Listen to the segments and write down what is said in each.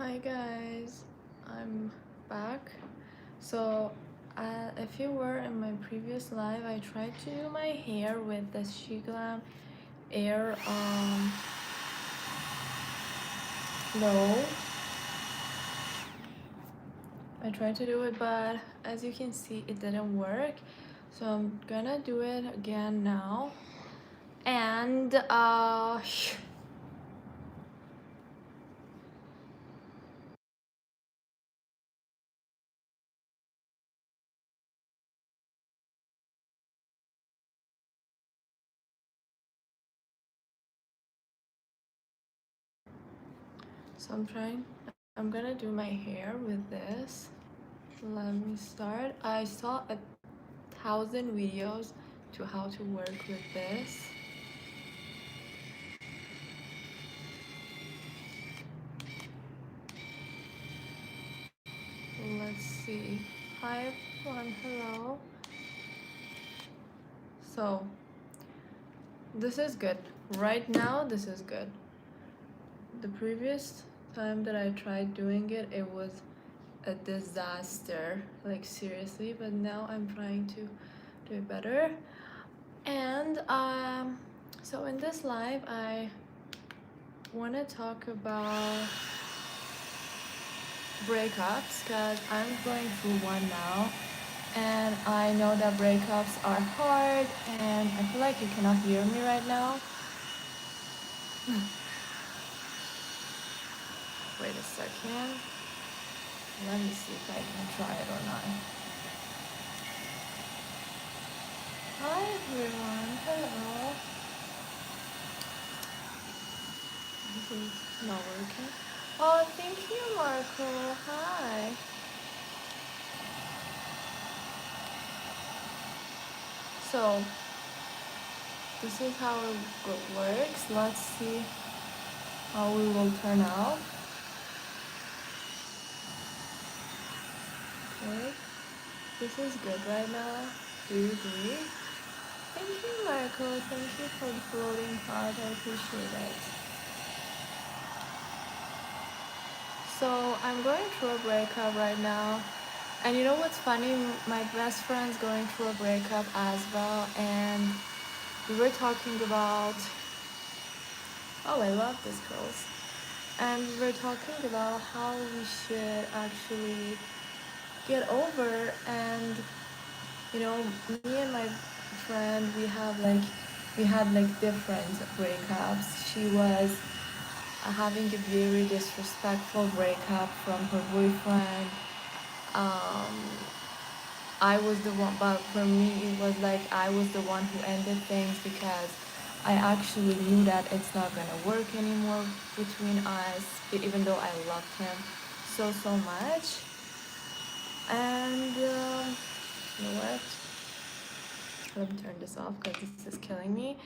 Hi guys, I'm back. So, if you were in my previous live, I tried to do my hair with the Shiglam Air Low. I tried to do it, but as you can see, it didn't work. So I'm gonna do it again now. And so I'm gonna do my hair with this. Let me start. I saw 1,000 videos to how to work with this. Let's see. Hi everyone, hello. So this is good. Right now this is good. The previous time that I tried doing it, it was a disaster. Like seriously, but now I'm trying to do it better. And so in this live I wanna talk about breakups because I'm going through one now, and I know that breakups are hard, and I feel like you cannot hear me right now. Wait a second. Let me see if I can try it or not. Hi everyone. Hello. This is not working. Oh, thank you, Marco. Hi. So this is how it works. Let's see how we will turn out. Okay. This is good right now. Do you agree? Thank you, Marco. Thank you for the floating heart. I appreciate it. So I'm going through a breakup right now. And you know what's funny? My best friend's going through a breakup as well. And we were talking about, oh, I love this girls. And we were talking about how we should actually get over. And you know, me and my friend, we had like different breakups. She was having a very disrespectful breakup from her boyfriend. um I was the one, but for me it was like I was the one who ended things because I actually knew that it's not gonna work anymore between us, even though I loved him so much. And you know what, let me turn this off because this is killing me.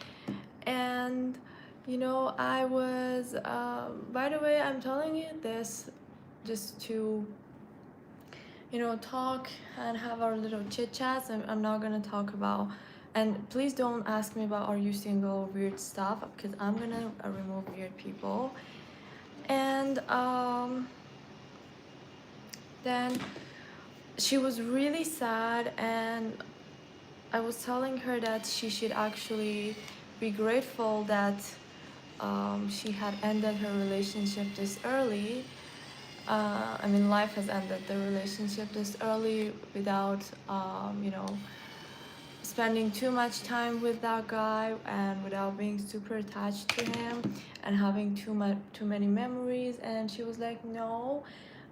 And you know, I was by the way, I'm telling you this just to, you know, talk and have our little chit chats. I'm not gonna talk about, and please don't ask me about are you single, weird stuff, because I'm gonna remove weird people. And then she was really sad, and I was telling her that she should actually be grateful that she had ended her relationship this early. I mean, life has ended the relationship this early without, you know, spending too much time with that guy and without being super attached to him and having too many memories. And she was like, no.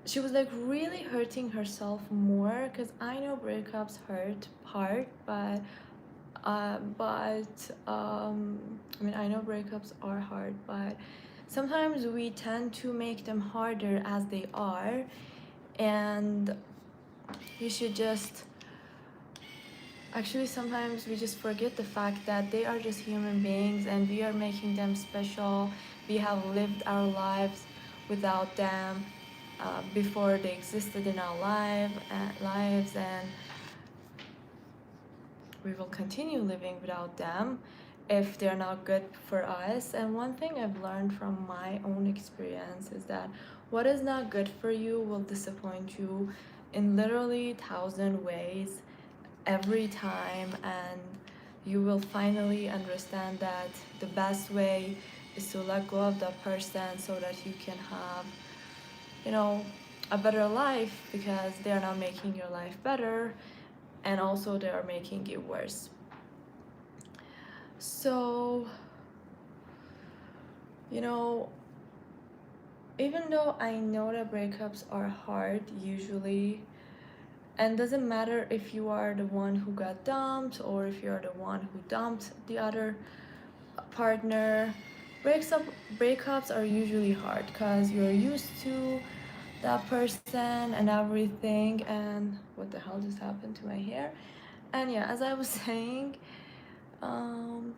She was like really hurting herself more because I know breakups hurt hard, I mean, I know breakups are hard, but sometimes we tend to make them harder as they are. And you should just, actually, sometimes we just forget the fact that they are just human beings and we are making them special. We have lived our lives without them before they existed in our lives, and we will continue living without them if they're not good for us. And one thing I've learned from my own experience is that What is not good for you will disappoint you in literally 1,000 ways every time, and you will finally understand that the best way is to let go of that person so that you can have, you know, a better life, because they are not making your life better, and also they are making it worse. So, you know, even though I know that breakups are hard usually, and doesn't matter if you are the one who got dumped or if you're the one who dumped the other partner, breaks up breakups are usually hard because you're used to that person and everything. And what the hell just happened to my hair? And yeah, as I was saying, um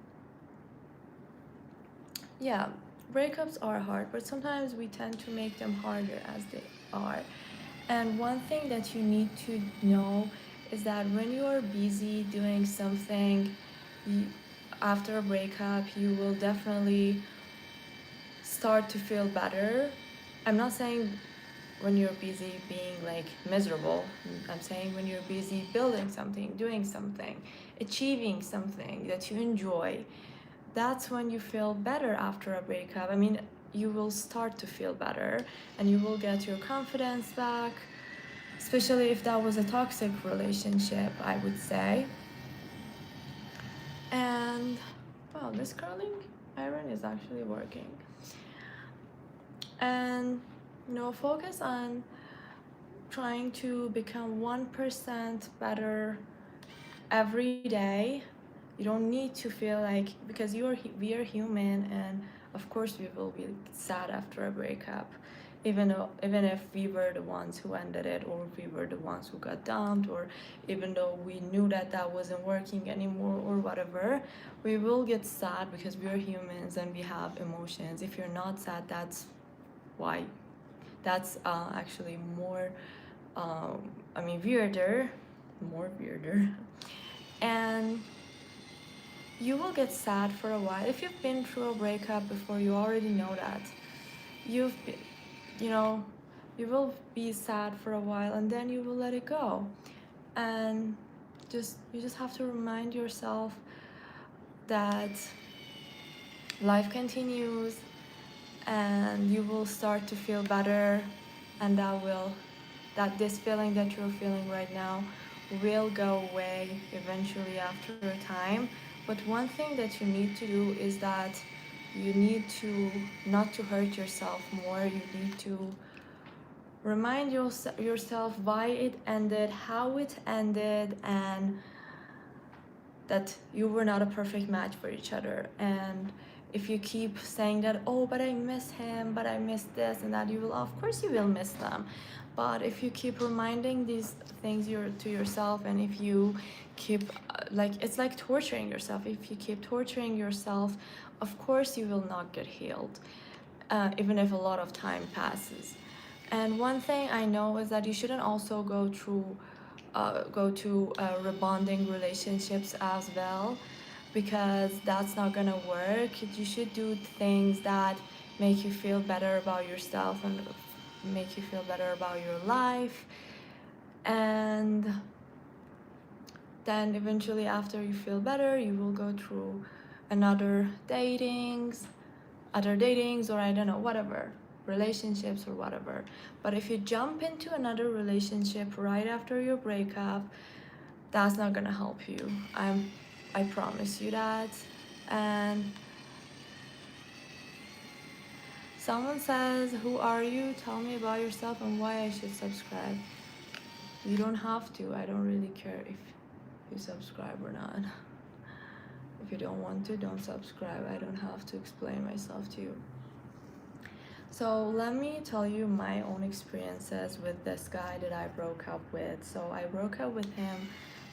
yeah, breakups are hard, but sometimes we tend to make them harder as they are. And one thing that you need to know is that when you are busy doing something, you, after a breakup, you will definitely start to feel better. I'm not saying when you're busy being like miserable. I'm saying when you're busy building something, doing something, achieving something that you enjoy, that's when you feel better after a breakup. I mean, you will start to feel better and you will get your confidence back, especially if that was a toxic relationship, I would say. And wow, this curling iron is actually working. And focus on trying to become 1% better every day. You don't need to feel like, because we are human, and of course we will be sad after a breakup, even if we were the ones who ended it, or we were the ones who got dumped, or even though we knew that that wasn't working anymore or whatever, we will get sad because we are humans and we have emotions. If you're not sad, why that's actually more I mean weirder, more weirder. And you will get sad for a while. If you've been through a breakup before, you already know that. You've been, you know, you will be sad for a while and then you will let it go. And you just have to remind yourself that life continues and you will start to feel better, and that this feeling that you're feeling right now will go away eventually after a time. But one thing that you need to do is that you need to not to hurt yourself more. You need to remind yourself why it ended, how it ended, and that you were not a perfect match for each other. And if you keep saying that, oh, but I miss him, but I miss this and that, you will, of course you will miss them. But if you keep reminding these things to yourself, and if you keep like, it's like torturing yourself. If you keep torturing yourself, of course you will not get healed, even if a lot of time passes. And one thing I know is that you shouldn't also go to rebonding relationships as well, because that's not gonna work. You should do things that make you feel better about yourself and make you feel better about your life. And then eventually, after you feel better, you will go through another datings, or I don't know, whatever, relationships or whatever. But if you jump into another relationship right after your breakup, that's not gonna help you. I promise you that. And someone says, who are you? Tell me about yourself and why I should subscribe. You don't have to. I don't really care if you subscribe or not. If you don't want to, don't subscribe. I don't have to explain myself to you. So let me tell you my own experiences with this guy that I broke up with. So I broke up with him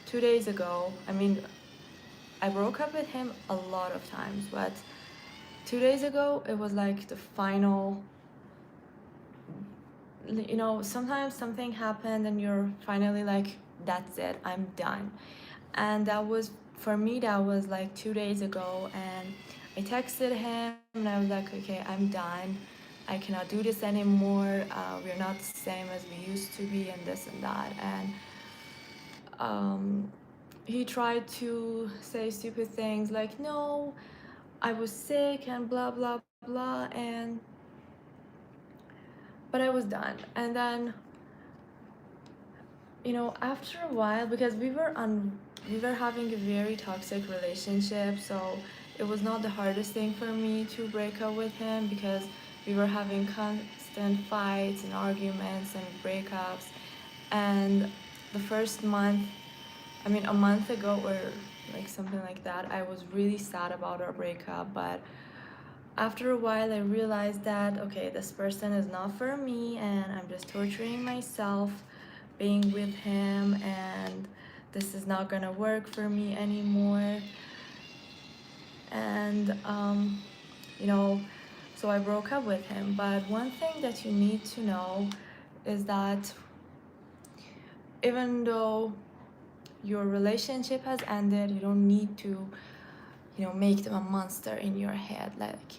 2 days ago. I mean, I broke up with him a lot of times, but 2 days ago it was like the final. Sometimes something happened and you're finally like, that's it, I'm done. And that was, for me, that was like 2 days ago. And I texted him and I was like, okay, I'm done. I cannot do this anymore. We're not the same as we used to be, and this and that. And he tried to say stupid things like, no, I was sick and blah blah blah, and but I was done. And then, after a while, because we were having a very toxic relationship, so it was not the hardest thing for me to break up with him, because we were having constant fights and arguments and breakups. And the first month, I mean, a month ago or like something like that, I was really sad about our breakup. But after a while, I realized that, okay, this person is not for me, and I'm just torturing myself being with him, and this is not gonna work for me anymore. And, so I broke up with him. But one thing that you need to know is that even though your relationship has ended, you don't need to, make them a monster in your head, like,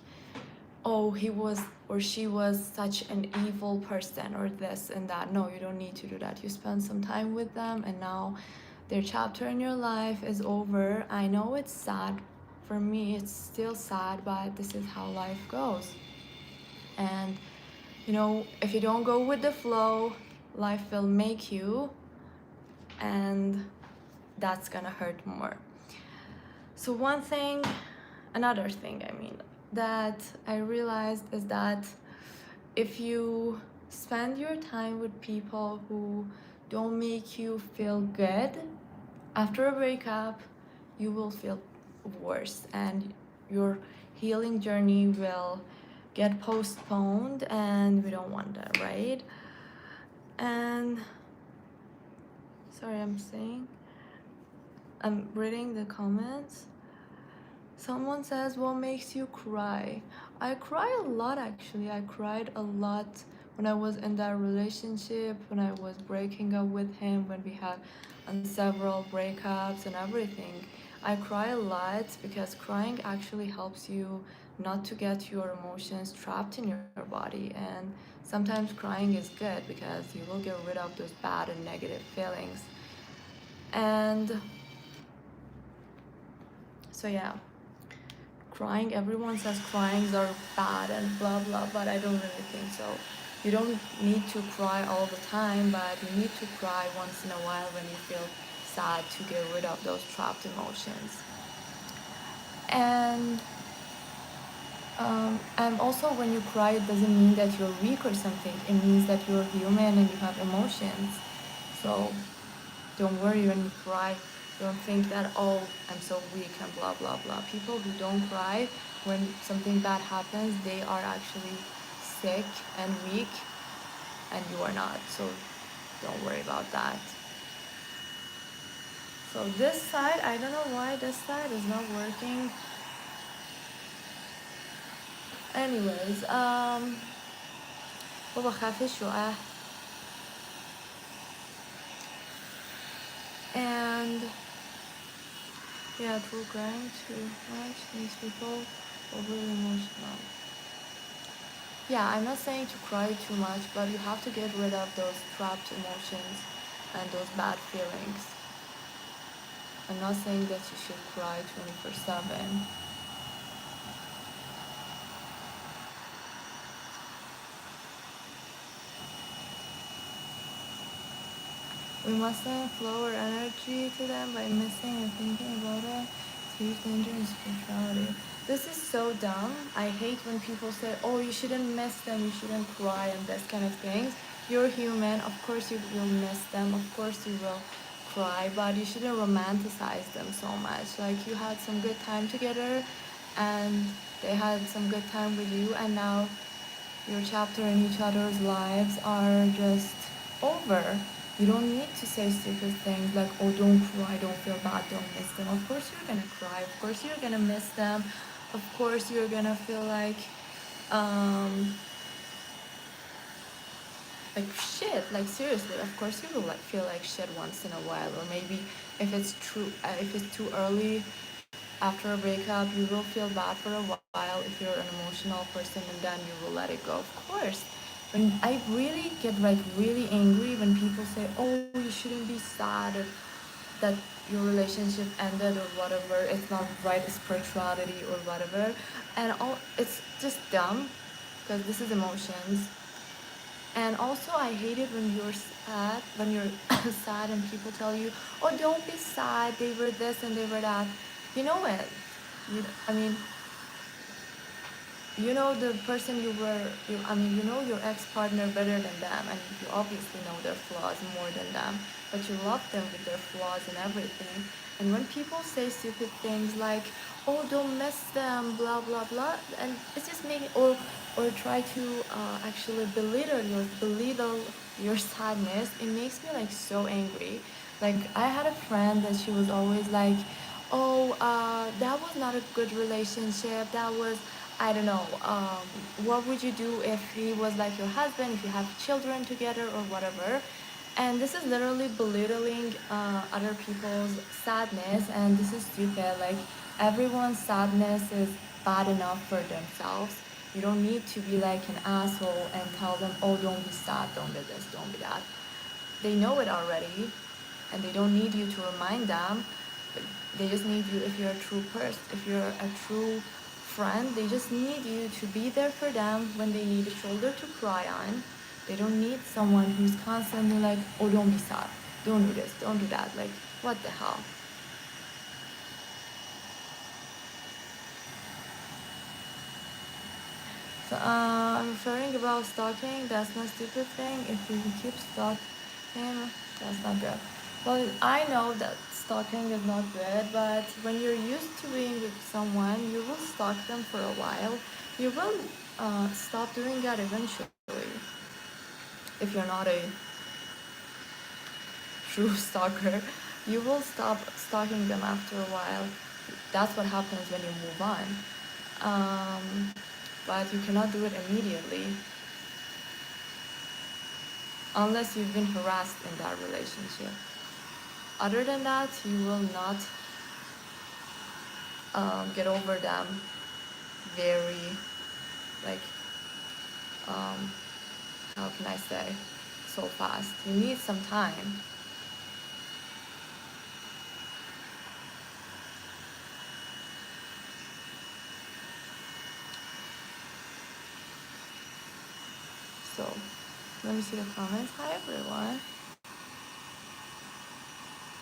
oh, he was or she was such an evil person or this and that. No, you don't need to do that. You spend some time with them, and now their chapter in your life is over. I know it's sad. For me, it's still sad, but this is how life goes. And, if you don't go with the flow, life will make you, and that's gonna hurt more. So another thing, that I realized is that if you spend your time with people who don't make you feel good, after a breakup, you will feel worse, and your healing journey will get postponed, and we don't want that, right? And sorry, I'm reading the comments. Someone says, what makes you cry? I cry a lot, actually. I cried a lot when I was in that relationship, when I was breaking up with him, when we had several breakups and everything. I cry a lot because crying actually helps you not to get your emotions trapped in your body. And sometimes crying is good because you will get rid of those bad and negative feelings. And so, yeah. Crying, everyone says cryings are bad and blah blah, but I don't really think so. You don't need to cry all the time, but you need to cry once in a while when you feel sad, to get rid of those trapped emotions. And also, when you cry, it doesn't mean that you're weak or something. It means that you're human and you have emotions. So don't worry when you cry. Don't think that, oh, I'm so weak and blah blah blah. People who don't cry when something bad happens, they are actually sick and weak, and you are not. So don't worry about that. So this side, I don't know why this side is not working. Anyways, بابا خفه شو. And yeah, true, crying too much makes people overly emotional. Yeah, I'm not saying to cry too much, but you have to get rid of those trapped emotions and those bad feelings. I'm not saying that you should cry 24/7. We mustn't flow our energy to them by missing and thinking about it. It's huge danger in spirituality. This is so dumb. I hate when people say, oh, you shouldn't miss them, you shouldn't cry, and this kind of things. You're human. Of course you will miss them. Of course you will cry, but you shouldn't romanticize them so much. Like, you had some good time together, and they had some good time with you, and now your chapter in each other's lives are just over. You don't need to say stupid things like, oh, don't cry, don't feel bad, don't miss them. Of course you're gonna cry. Of course you're gonna miss them. Of course you're gonna feel like shit. Like, seriously, of course you will feel like shit once in a while. Or maybe if it's too early after a breakup, you will feel bad for a while if you're an emotional person, and then you will let it go. Of course. When I really get like really angry when people say, "Oh, you shouldn't be sad that your relationship ended or whatever. It's not right spirituality or whatever," and all it's just dumb because this is emotions. And also, I hate it when you're sad and people tell you, "Oh, don't be sad. They were this and they were that." You know it. I mean, you know the person you know your ex-partner better than them, and you obviously know their flaws more than them, but you love them with their flaws and everything. And when people say stupid things like, "Oh, don't miss them," blah blah blah, and it's just making, or try to actually belittle your sadness, it makes me like so angry. Like, I had a friend that she was always like, "Oh, that was not a good relationship. That was, I don't know, what would you do if he was like your husband, if you have children together or whatever." And this is literally belittling other people's sadness, and this is stupid. Like, everyone's sadness is bad enough for themselves. You don't need to be like an asshole and tell them, "Oh, don't be sad, don't be this, don't be that." They know it already, and they don't need you to remind them. They just need you, if you're a true person, if you're a true friend, they just need you to be there for them when they need a shoulder to cry on. They don't need someone who's constantly like, "Oh, don't be sad, don't do this, don't do that." Like, what the hell? So, I'm referring about stalking. That's not stupid thing. If you keep stalking, that's not good. Well, I know that stalking is not good, but when you're used to being with someone, you will stalk them for a while. You will stop doing that eventually if you're not a true stalker. You will stop stalking them after a while. That's what happens when you move on. But you cannot do it immediately unless you've been harassed in that relationship. Other than that, you will not get over them very, like, um, how can I say, so fast. You need some time. So, let me see the comments. Hi, everyone.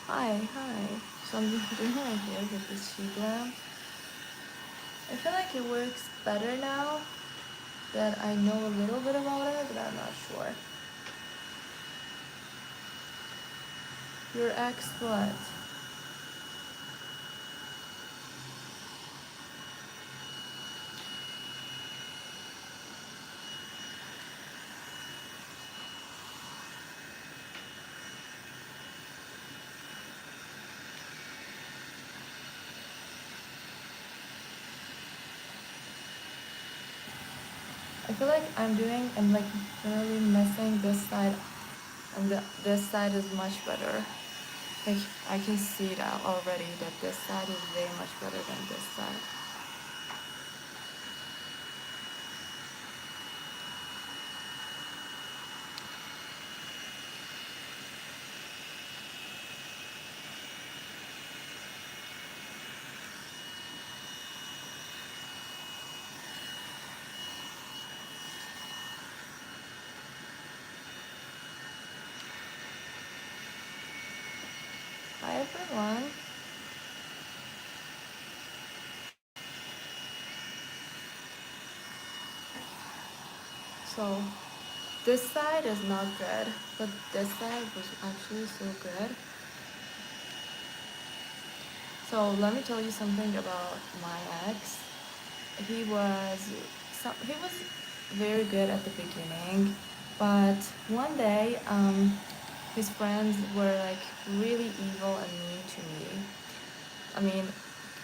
Hi. So I'm doing my hair with this sheet lamp. I feel like it works better now that I know a little bit about it, but I'm not sure. Your ex what? I feel like I'm like really messing this side, and this side is much better. Like, I can see that already, that this side is way much better than this side. Hi, everyone. So this side is not good, but this side was actually so good. So let me tell you something about my ex. He was he was very good at the beginning, but one day his friends were like really evil and mean to me. I mean,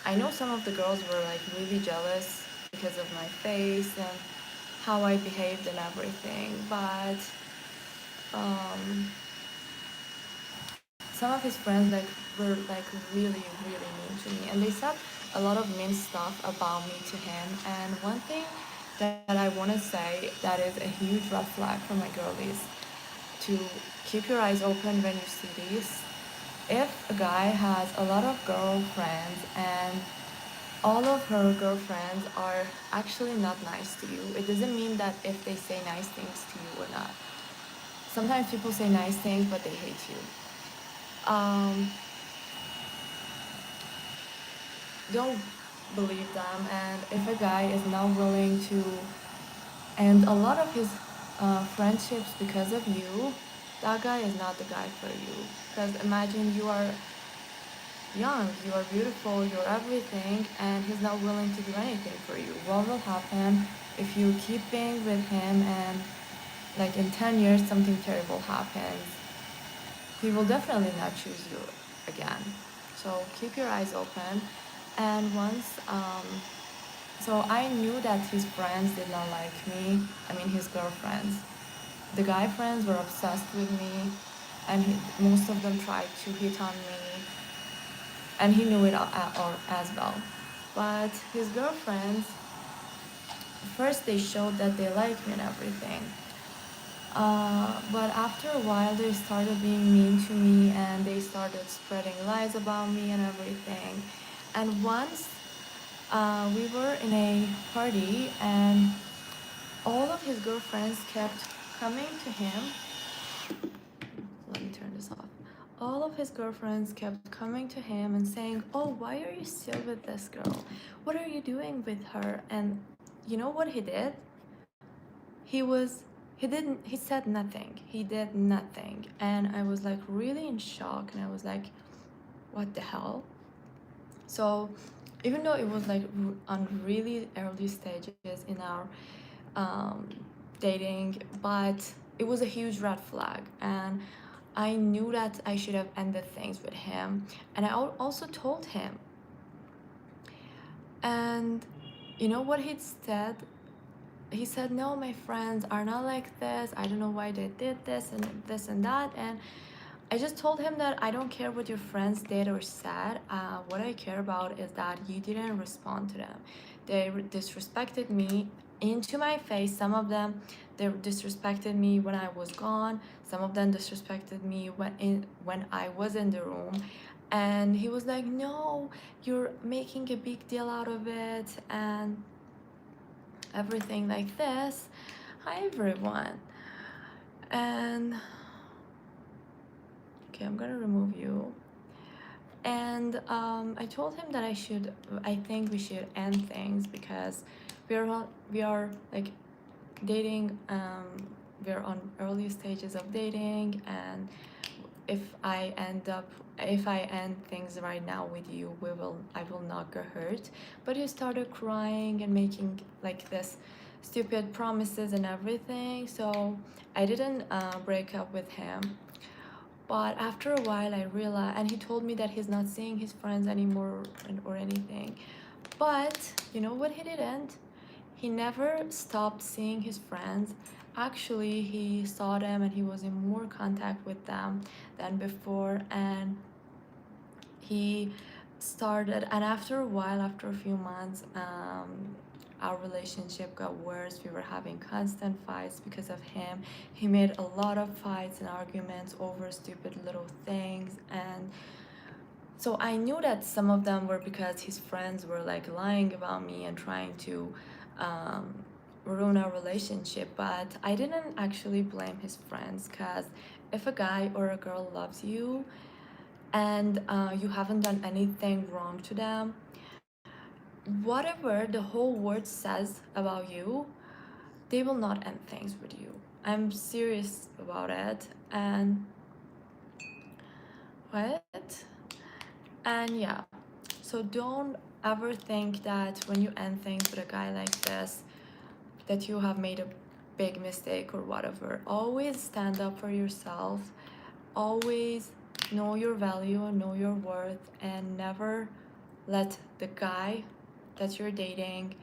I know some of the girls were like really jealous because of my face and how I behaved and everything, but um, some of his friends like were like really really mean to me, and they said a lot of mean stuff about me to him. And one thing that I want to say that is a huge red flag for my girlies, to keep your eyes open when you see these. If a guy has a lot of girlfriends and all of her girlfriends are actually not nice to you, it doesn't mean that if they say nice things to you or not. Sometimes people say nice things, but they hate you. Um, don't believe them. And if a guy is not willing to end a lot of his friendships because of you, that guy is not the guy for you. Because imagine you are young, you are beautiful, you're everything, and he's not willing to do anything for you. What will happen if you keep being with him and like in 10 years something terrible happens? He will definitely not choose you again. So keep your eyes open. And so I knew that his friends did not like me. I mean, his girlfriends. The guy friends were obsessed with me, and most of them tried to hit on me, and he knew it as well. But his girlfriends, first they showed that they like me and everything. But after a while, they started being mean to me and they started spreading lies about me and everything. And once we were in a party and all of his girlfriends kept coming to him. Let me turn this off. All of his girlfriends kept coming to him and saying, "Oh, why are you still with this girl? What are you doing with her?" And you know what he did? He said nothing. He did nothing. And I was like really in shock, and I was like, what the hell? So even though it was like on really early stages in our um, dating, but it was a huge red flag, and I knew that I should have ended things with him. And I also told him. And you know what he said? He said, "No, my friends are not like this. I don't know why they did this and that." And I just told him that I don't care what your friends did or said. What I care about is that you didn't respond to them. They disrespected me into my face. Some of them, they disrespected me when I was gone. Some of them disrespected me when I was in the room. And he was like, "No, you're making a big deal out of it," and everything like this. Hi everyone. And okay, I'm gonna remove you. And I told him that I think we should end things because we are like dating. We're on early stages of dating, and if if I end things right now with you, I will not get hurt. But he started crying and making like this stupid promises and everything. So I didn't break up with him. But after a while, I realized, and he told me that he's not seeing his friends anymore or anything. But you know what he didn't? He never stopped seeing his friends. Actually, he saw them and he was in more contact with them than before. And he started, and after a while, after a few months, our relationship got worse. We were having constant fights because of him. He made a lot of fights and arguments over stupid little things. And so I knew that some of them were because his friends were like lying about me and trying to um, ruin our relationship. But I didn't actually blame his friends, because if a guy or a girl loves you and you haven't done anything wrong to them, whatever the whole world says about you, they will not end things with you. I'm serious about it. And what? And yeah, so don't ever think that when you end things with a guy like this, that you have made a big mistake or whatever. Always stand up for yourself. Always know your value, know your worth, and never let the guy that you're dating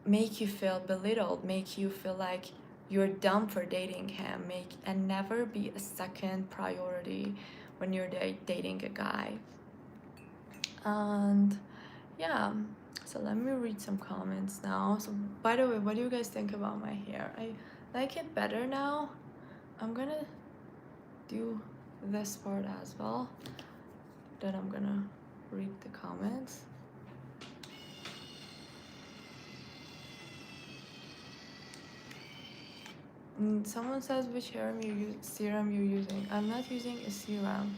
make you feel belittled, make you feel like you're dumb for dating him, and never be a second priority when you're dating a guy. And yeah, so let me read some comments now. So by the way, what do you guys think about my hair? I like it better now. I'm gonna do this part as well, then I'm gonna read the comments. And someone says which serum you're using. I'm not using a serum.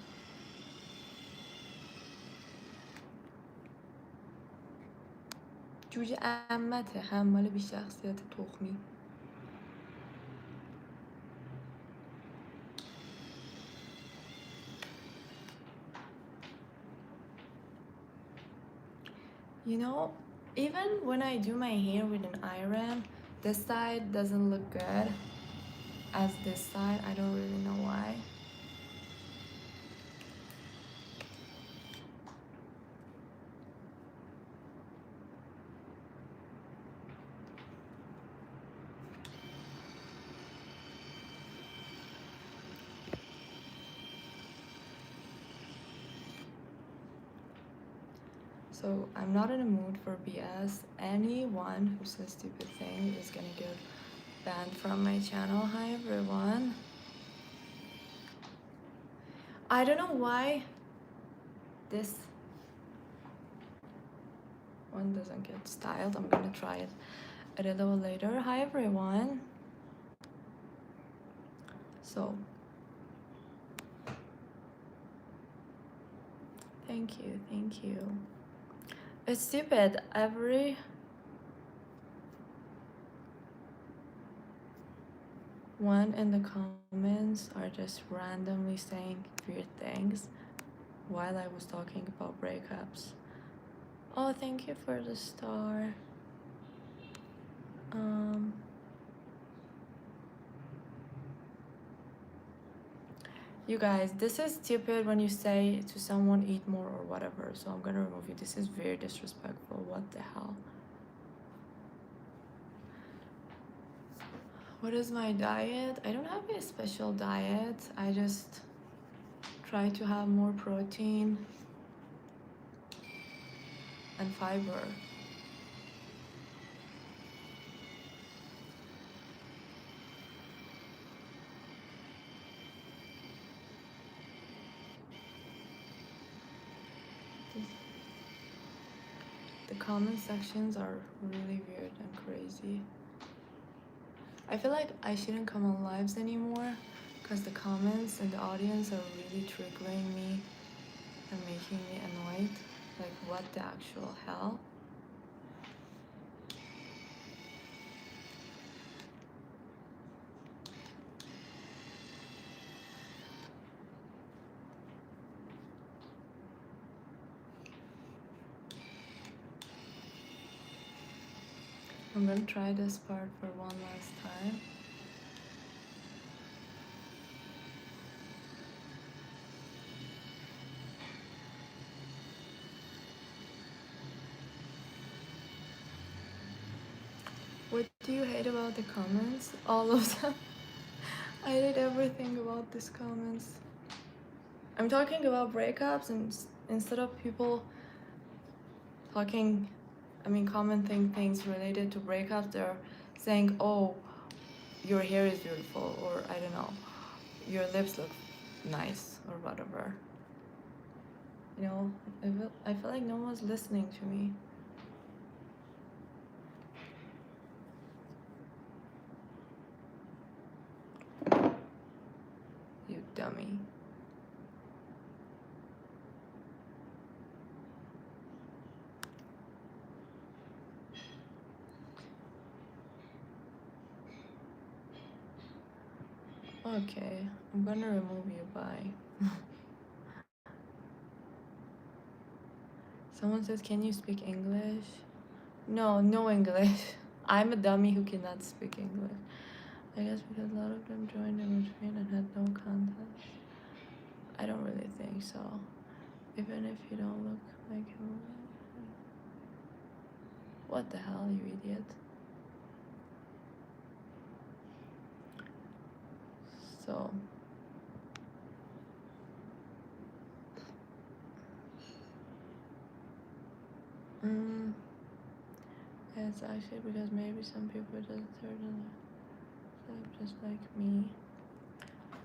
جوجه عمته، حمال بی شخصیت تخمی. You know, even when I do my hair with an iron, this side doesn't look good as this side. I don't really know why. So I'm not in a mood for BS. Anyone who says stupid thing is gonna get banned from my channel. Hi everyone. I don't know why this one doesn't get styled. I'm gonna try it a little later. Hi everyone. So thank you. It's stupid. Every one in the comments are just randomly saying weird things while I was talking about breakups. Oh, thank you for the star. You guys, this is stupid when you say to someone eat more or whatever, so I'm gonna remove you. This is very disrespectful. What the hell? What is my diet? I don't have a special diet. I just try to have more protein and fiber. The comment sections are really weird and crazy. I feel like I shouldn't come on lives anymore because the comments and the audience are really triggering me and making me annoyed. Like, what the actual hell? I'm gonna try this part for one last time. What do you hate about the comments? All of them. I hate everything about these comments. I'm talking about breakups, and instead of people commenting things related to breakups, they're saying, oh, your hair is beautiful, or I don't know, your lips look nice, or whatever. You know, I feel like no one's listening to me. You dummy. Okay, I'm gonna remove you. Bye. Someone says, can you speak English? No English. I'm a dummy who cannot speak English. I guess because a lot of them joined in between and had no context. I don't really think so. Even if you don't look like him. What the hell, you idiot? So Mm, it's actually because maybe some people just like me.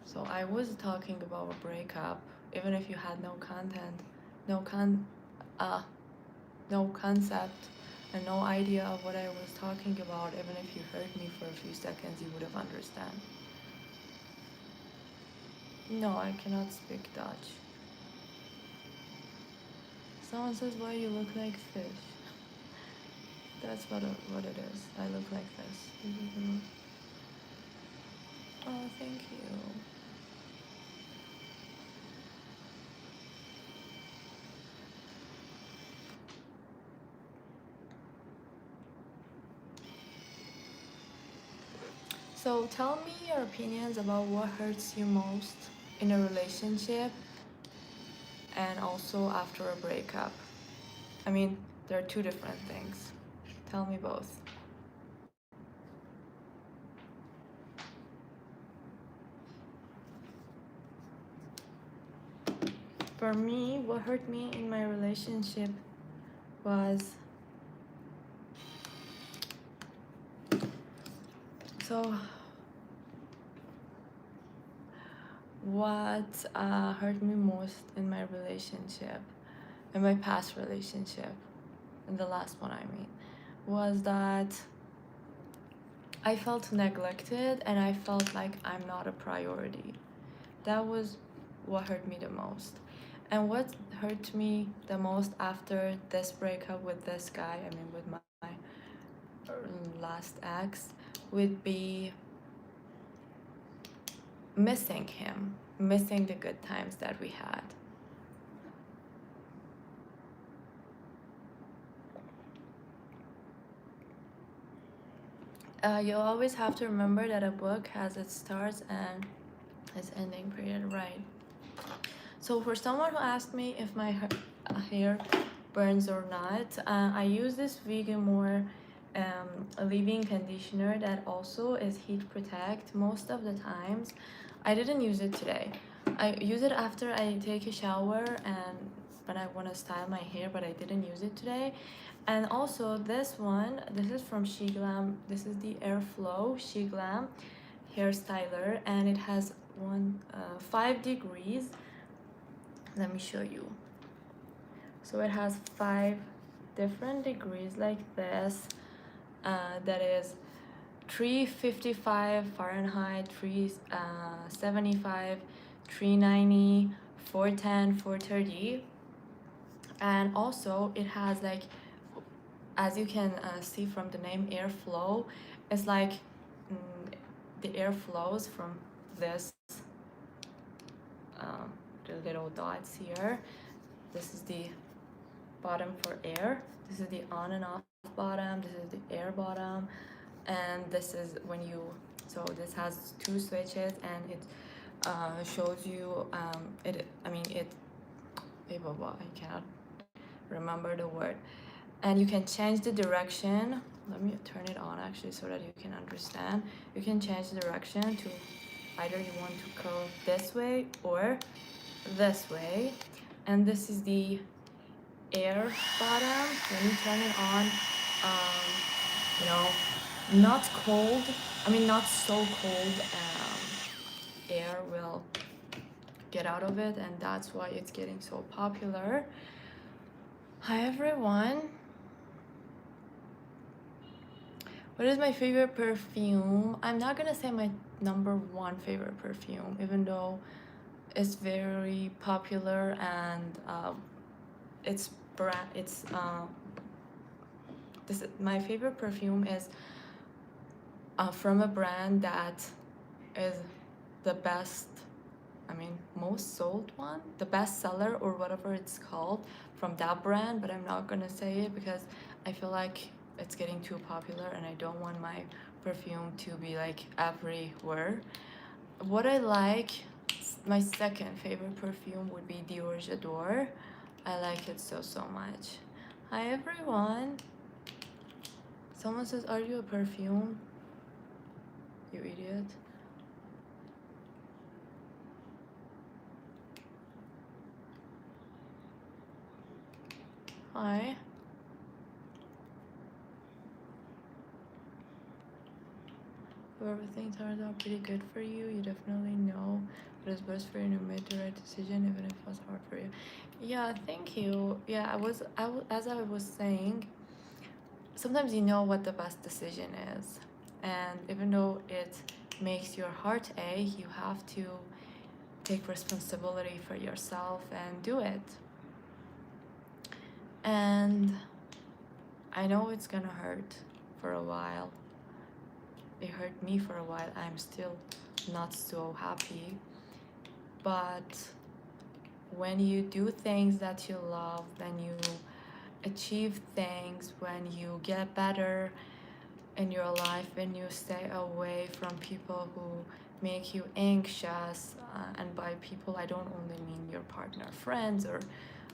So I was talking about a breakup, even if you had no content, no con, no concept, and no idea of what I was talking about. Even if you heard me for a few seconds, you would have understand. No, I cannot speak Dutch. Someone says, "Why you look like fish?" That's what it is. I look like this. Oh, thank you. So tell me your opinions about what hurts you most in a relationship and also after a breakup. I mean, there are two different things. Tell me both. For me, what hurt me in my relationship was so what hurt me most in my relationship, in my past relationship, in the last one I mean, was that I felt neglected and I felt like I'm not a priority. That was what hurt me the most. And what hurt me the most after this breakup with this guy, I mean with my last ex, would be missing him, missing the good times that we had. You'll always have to remember that a book has its starts and its ending period, right? So for someone who asked me if my hair burns or not, I use this Vegamour leave-in conditioner that also is heat protect most of the times. I didn't use it today. I use it after I take a shower and when I want to style my hair, but I didn't use it today. And also this one, this is from SheGlam. This is the Airflow SheGlam hair styler, and it has 5 degrees. Let me show you. So it has 5 different degrees like this. That is 355 Fahrenheit, 375, 390, 410, 430. And also it has like, as you can see from the name Airflow, it's like the air flows from this the little dots here. This is the bottom for air, this is the on and off bottom, this is the air bottom, and this is when you, so this has 2 switches and it shows you I cannot remember the word, and you can change the direction. Let me turn it on actually so that you can understand. You can change the direction to either you want to curl this way or this way. And this is the air bottom. When you turn it on, not cold, not so cold, air will get out of it, and that's why it's getting so popular. Hi everyone. What is my favorite perfume? I'm not gonna say my number 1 favorite perfume, even though it's very popular and my favorite perfume is from a brand that is the best, most sold one, the best seller or whatever it's called from that brand, but I'm not gonna say it because I feel like it's getting too popular and I don't want my perfume to be like everywhere. What I like, my second favorite perfume would be Dior J'adore. I like it so much. Hi everyone. Someone says, are you a perfume? You idiot. Hi. If everything turns out pretty good for you, you definitely know what is best for you and you made the right decision, even if it was hard for you. Yeah, thank you. Yeah, as I was saying, sometimes you know what the best decision is, and even though it makes your heart ache, you have to take responsibility for yourself and do it. And I know it's gonna hurt for a while. It hurt me for a while. I'm still not so happy. But when you do things that you love, when you achieve things, when you get better in your life, when you stay away from people who make you anxious, and by people I don't only mean your partner, friends, or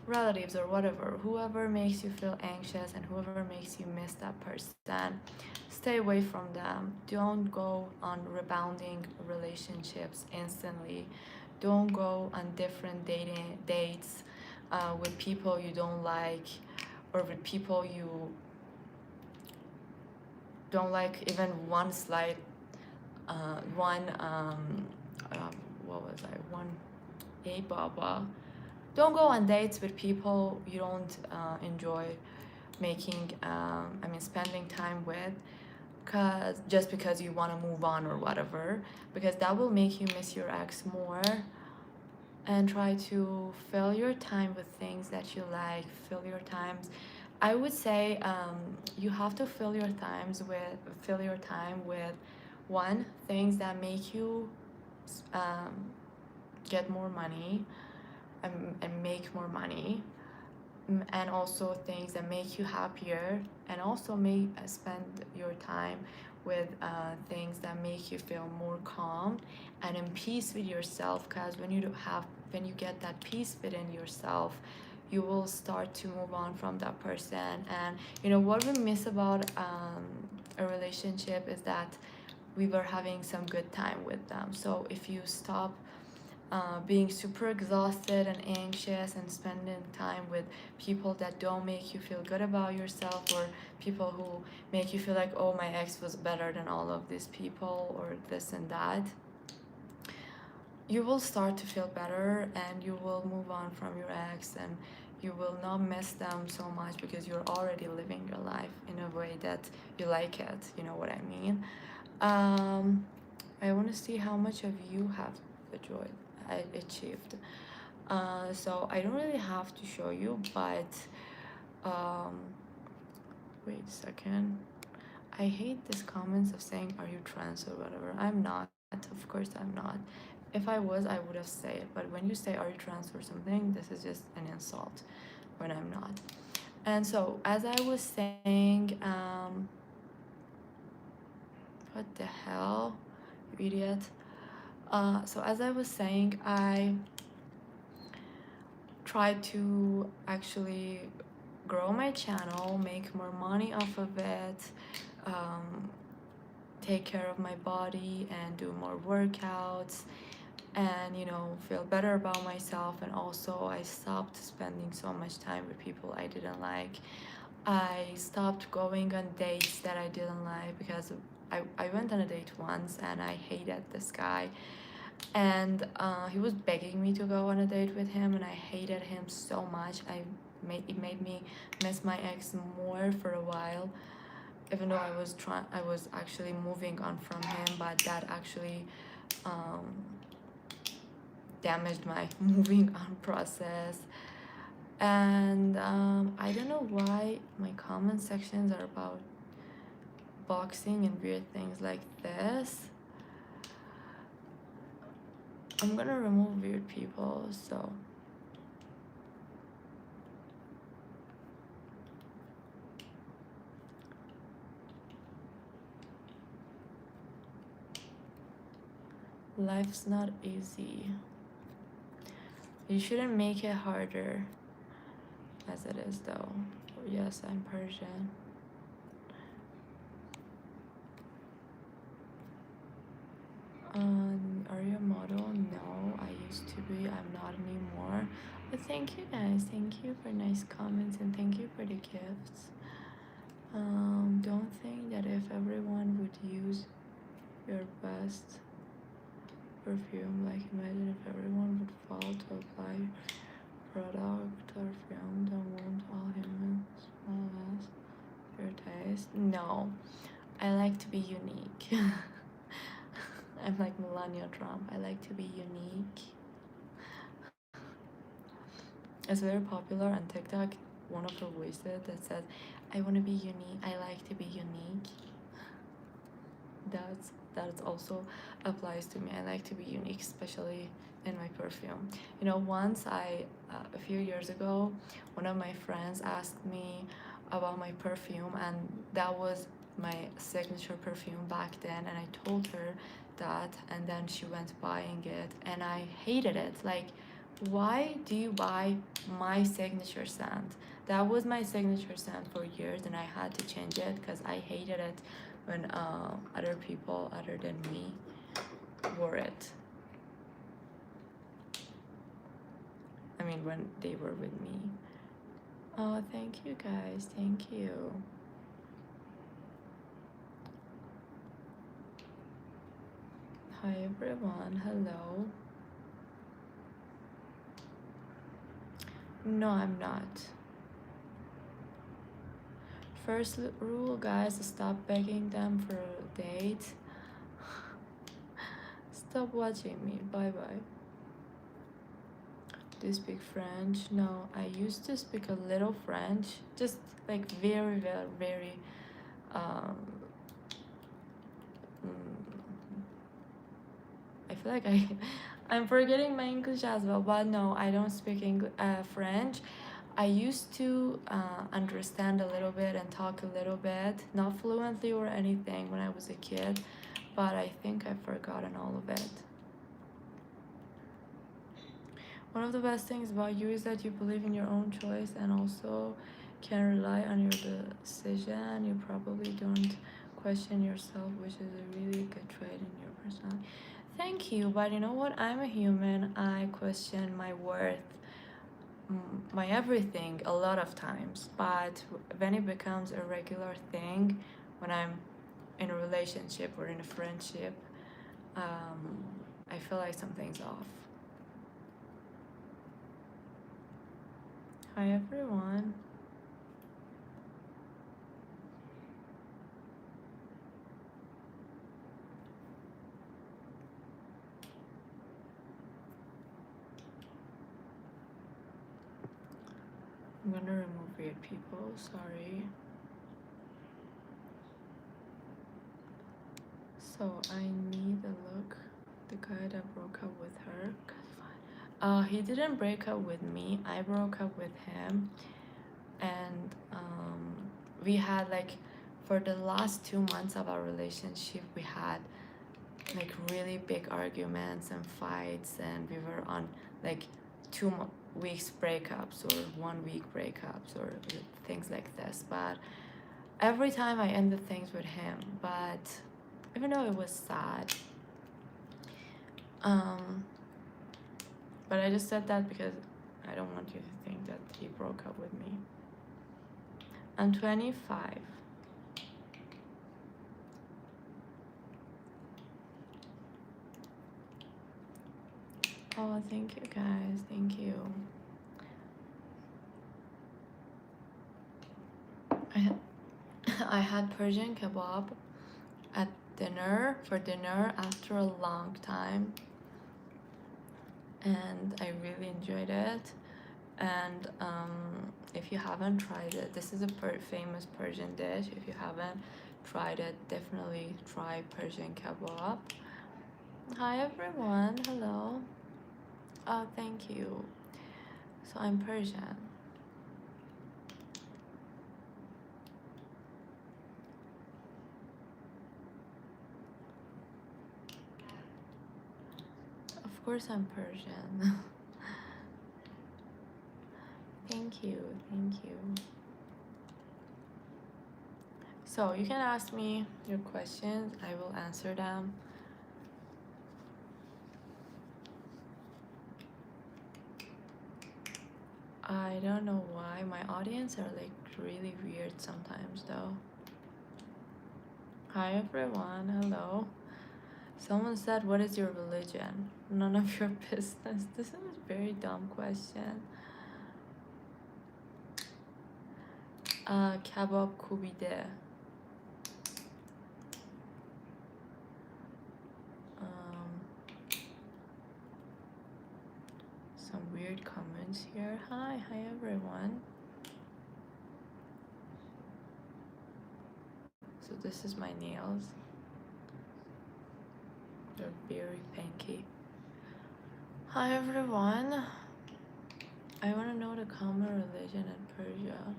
relatives, or whatever, whoever makes you feel anxious and whoever makes you miss that person, stay away from them. Don't go on rebounding relationships instantly. Don't go on different dates with people you don't like, or with people you don't like even one slight one what was I one a baba. Don't go on dates with people you don't enjoy making spending time with, cause just because you want to move on or whatever, because that will make you miss your ex more. And try to fill your time with things that you like. Fill your times, I would say, you have to fill your time with one, things that make you um, get more money, and make more money, and also things that make you happier, and also spend your time with things that make you feel more calm and in peace with yourself, because when you get that peace within yourself, you will start to move on from that person. And what we miss about a relationship is that we were having some good time with them. So if you stop being super exhausted and anxious and spending time with people that don't make you feel good about yourself, or people who make you feel like, oh, my ex was better than all of these people, or this and that, you will start to feel better and you will move on from your ex, and you will not miss them so much because you're already living your life in a way that you like it. You know what I mean? I want to see how much of you have enjoyed achieved. So I don't really have to show you, but um, wait a second. I hate these comments of saying, "Are you trans?" or whatever. I'm not. Of course, I'm not. If I was, I would have said it. But when you say, "Are you trans?" or something, this is just an insult when I'm not. And so, as I was saying, what the hell, you idiot. So as I was saying, I try to actually grow my channel, make more money off of it, um, take care of my body and do more workouts, and feel better about myself. And also I stopped spending so much time with people I didn't like. I stopped going on dates that I didn't like, because I went on a date once and I hated this guy, and he was begging me to go on a date with him, and I hated him so much. It made me miss my ex more for a while, even though I was actually moving on from him, but that actually um, damaged my moving on process. And I don't know why my comment sections are about boxing and weird things like this. I'm gonna remove weird people, so life's not easy. You shouldn't make it harder as it is, though. Yes, I'm Persian. Are you a model? No, I used to be. I'm not anymore. But thank you guys. Thank you for nice comments and thank you for the gifts. Don't think that if everyone would use your best perfume? Like, imagine if everyone would follow to apply product or film, don't want all humans more or less your taste. No, I like to be unique. I'm like Melania Trump. I like to be unique. It's very popular on TikTok. One of her voices that says, "I want to be unique. I like to be unique." That's also applies to me. I like to be unique, especially in my perfume. You know, once a few years ago, one of my friends asked me about my perfume, and that was my signature perfume back then, and I told her that, and then she went buying it, and I hated it. Like, why do you buy my signature scent? That was my signature scent for years, and I had to change it because I hated it when other people other than me wore it. I mean, when they were with me. Oh, thank you guys. Thank you. Hi everyone. Hello. No, I'm not. First rule, guys, stop begging them for a date. Stop watching me. Bye bye. Do you speak French? No, I used to speak a little French, just like very, very, very. Um, I feel like I'm forgetting my English as well, but no, I don't speak French. I used to understand a little bit and talk a little bit, not fluently or anything when I was a kid, but I think I've forgotten all of it. One of the best things about you is that you believe in your own choice and also can rely on your decision. You probably don't question yourself, which is a really good trait in your personality. Thank you, but you know what? I'm a human. I question my worth, my everything a lot of times. But when it becomes a regular thing, when I'm in a relationship or in a friendship, I feel like something's off. Hi everyone. I'm gonna remove weird people, sorry. So I need a look. The guy that broke up with her. He didn't break up with me. I broke up with him, and we had like for the last 2 months of our relationship, we had like really big arguments and fights, and we were on like 2 weeks breakups or 1 week breakups or things like this. But every time I ended things with him, but even though it was sad, but I just said that because I don't want you to think that he broke up with me. I'm 25. Oh, thank you guys, thank you. I had Persian kebab at for dinner after a long time, and I really enjoyed it. And if you haven't tried it, this is a famous Persian dish. If you haven't tried it, definitely try Persian kebab. Hi everyone, hello. Oh, thank you. So I'm Persian. Of course I'm Persian. Thank you, thank you. So you can ask me your questions, I will answer them. I don't know why my audience are like really weird sometimes though. Hi everyone, hello. Someone said, what is your religion? None of your business. This is a very dumb question. Kebab kubide. Some weird comments here. Hi everyone. So this is my nails. They're very pinky. Hi everyone. I want to know the common religion in Persia.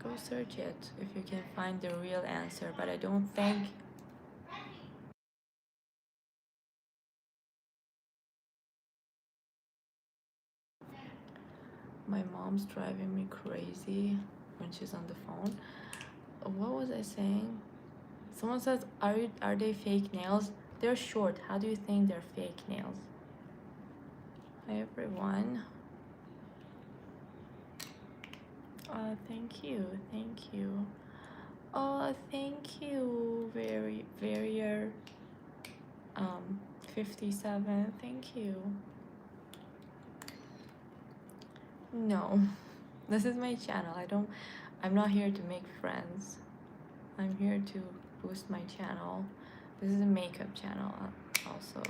Go search it if you can find the real answer, but I don't think. My mom's driving me crazy when she's on the phone. What was I saying? Someone says, are they fake nails? They're short. How do you think they're fake nails? Hi everyone. Thank you. Oh, thank you. Very 57. Thank you. No, this is my channel. I'm not here to make friends. I'm here to boost my channel. This is a makeup channel also.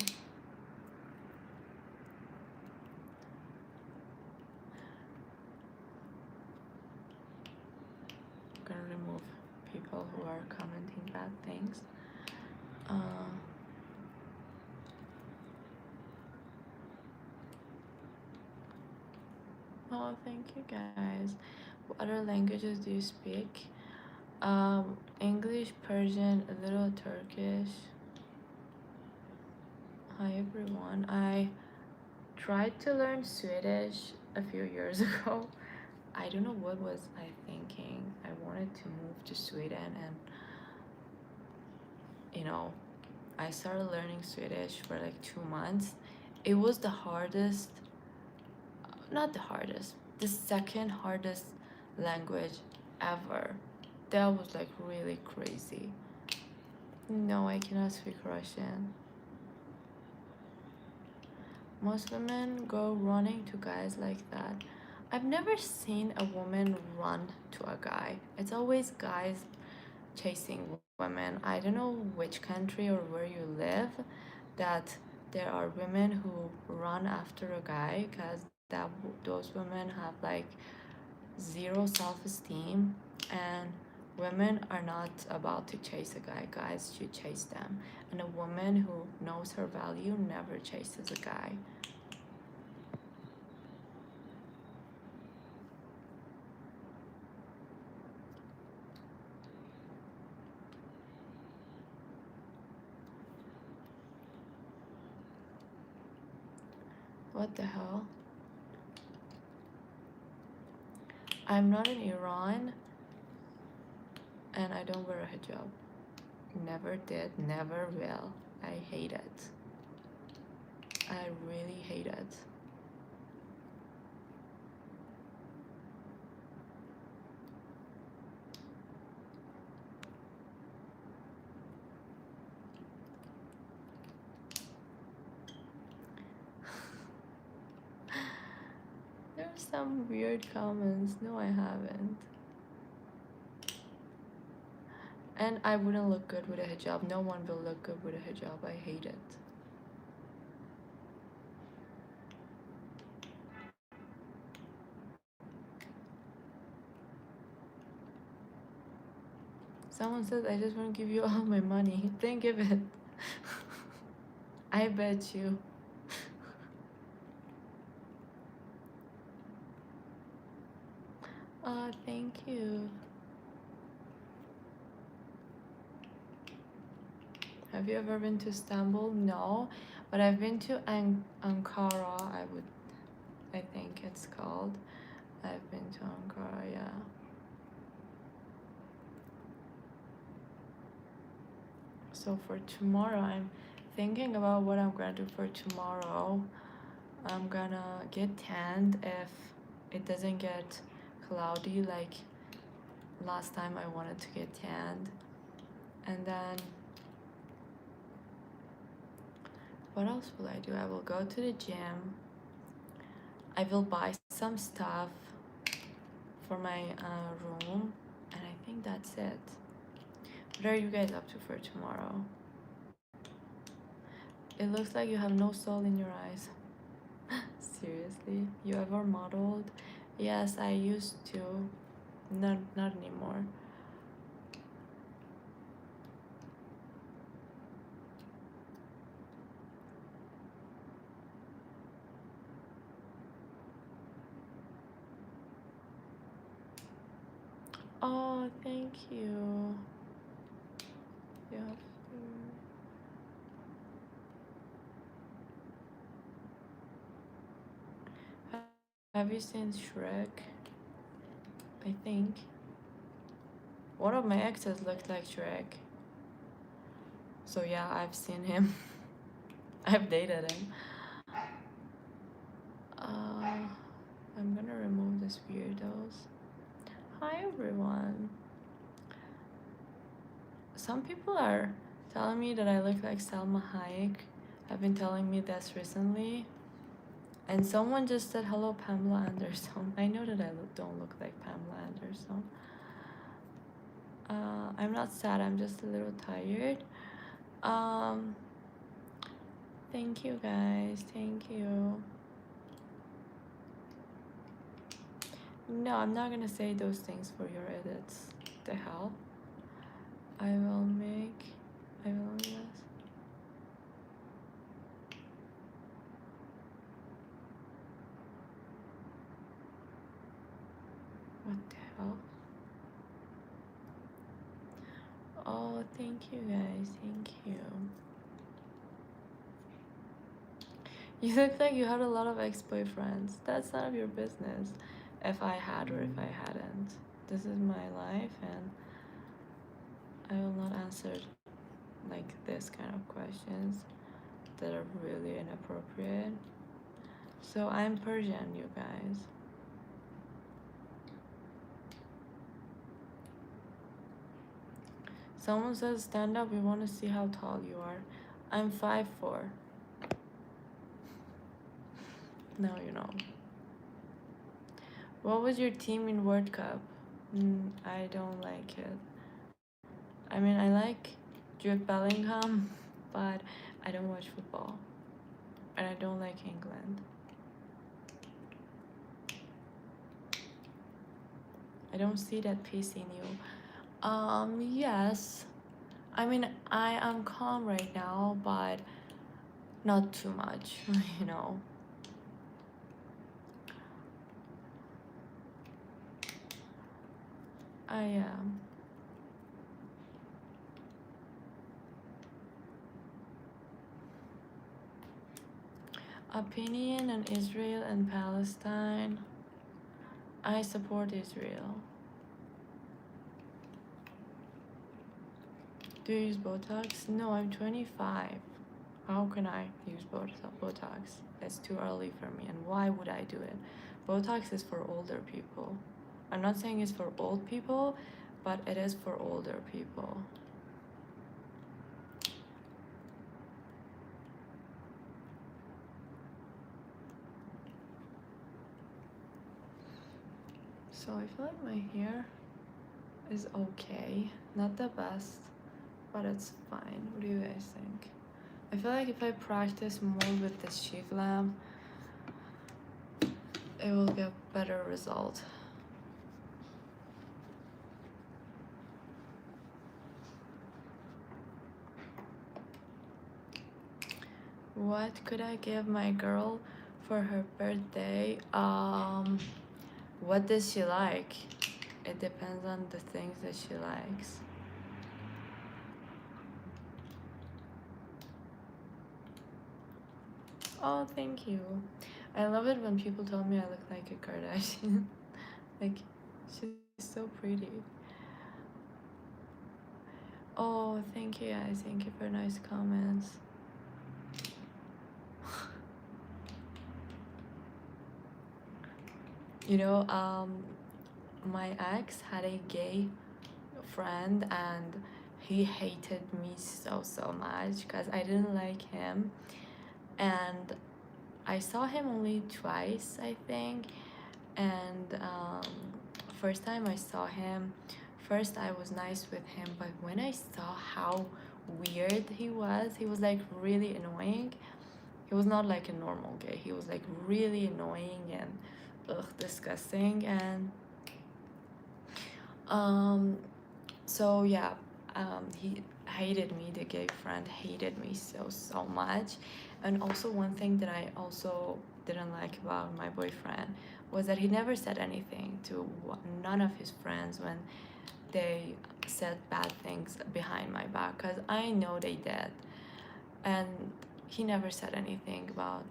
I'm gonna remove people who are commenting bad things. Oh, thank you guys. What other languages do you speak? English, Persian, a little Turkish. Hi everyone. I tried to learn Swedish a few years ago. I don't know what was I thinking. I wanted to move to Sweden and I started learning Swedish for like 2 months. It was the hardest, not the hardest, the second hardest language ever. That was like really crazy. No, I cannot speak Russian. Most women go running to guys like that. I've never seen a woman run to a guy. It's always guys chasing women. I don't know which country or where you live that there are women who run after a guy, because those women have like zero self-esteem, and women are not about to chase a guy. Guys should chase them, and a woman who knows her value never chases a guy. What the hell? I'm not in Iran and I don't wear a hijab. Never did, never will. I hate it. I really hate it. There's some weird comments. No, I haven't. And I wouldn't look good with a hijab. No one will look good with a hijab. I hate it. Someone says, I just want to give you all my money. Then give it. I bet you. Thank you. Have you ever been to Istanbul? No, but I've been to Ankara. I think it's called. I've been to Ankara, yeah. So for tomorrow, I'm thinking about what I'm gonna do for tomorrow. I'm gonna get tanned if it doesn't get cloudy like last time I wanted to get tanned. And then What else will I do? I will go to the gym. I will buy some stuff for my room, and I think that's it. What are you guys up to for tomorrow? It looks like you have no soul in your eyes. Seriously? You ever modeled? Yes, I used to. Not anymore. Oh, thank you. Yeah. Have you seen Shrek? I think. One of my exes looked like Shrek. So yeah, I've seen him. I've dated him. I'm gonna remove this weirdos. Hi everyone. Some people are telling me that I look like Salma Hayek. Have been telling me this recently. And someone just said, hello, Pamela Anderson. I know that I don't look like Pamela Anderson. I'm not sad, I'm just a little tired. Thank you guys, thank you. No, I'm not gonna say those things for your edits. The hell? I will yes. What the hell? Oh, thank you guys, thank you. You look like you had a lot of ex-boyfriends. That's none of your business. If I had or if I hadn't. This is my life and I will not answer like this kind of questions that are really inappropriate. So I'm Persian, you guys. Someone says stand up, we want to see how tall you are. I'm 5'4". Now you know. What was your team in World Cup? I don't like it. I mean, I like Jude Bellingham, but I don't watch football. And I don't like England. I don't see that peace in you. Yes. I mean, I am calm right now, but not too much, you know. I am. Opinion on Israel and Palestine. I support Israel. Do you use Botox? No, I'm 25. How can I use Botox? It's too early for me, and why would I do it? Botox is for older people. I'm not saying it's for old people, but it is for older people. So I feel like my hair is okay. Not the best, but it's fine. What do you guys think? I feel like if I practice more with this sheath lamp, it will get better result. What could I give my girl for her birthday? What does she like? It depends on the things that she likes. Oh, thank you. I love it when people tell me I look like a Kardashian. Like, she's so pretty. Oh, thank you guys. Thank you for nice comments. You know, my ex had a gay friend and he hated me so much because I didn't like him. and I saw him only twice, I think. And first time I saw him, first I was nice with him, but when I saw how weird he was like really annoying. He was not like a normal gay. He was like really annoying and disgusting. And um, so yeah, he hated me. The gay friend hated me so much. And also one thing that I also didn't like about my boyfriend was that he never said anything to none of his friends when they said bad things behind my back, because I know they did. And he never said anything about,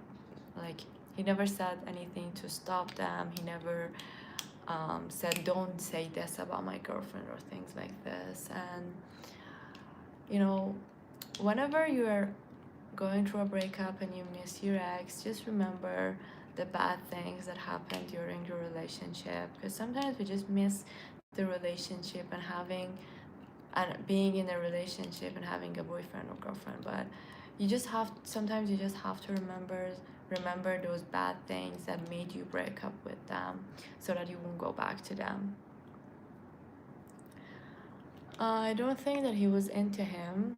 like, he never said anything to stop them. He never said don't say this about my girlfriend or things like this. And you know, whenever you're going through a breakup and you miss your ex, just remember the bad things that happened during your relationship, because sometimes we just miss the relationship and being in a relationship and having a boyfriend or girlfriend. But sometimes you just have to remember those bad things that made you break up with them, so that you won't go back to them. I don't think that he was into him.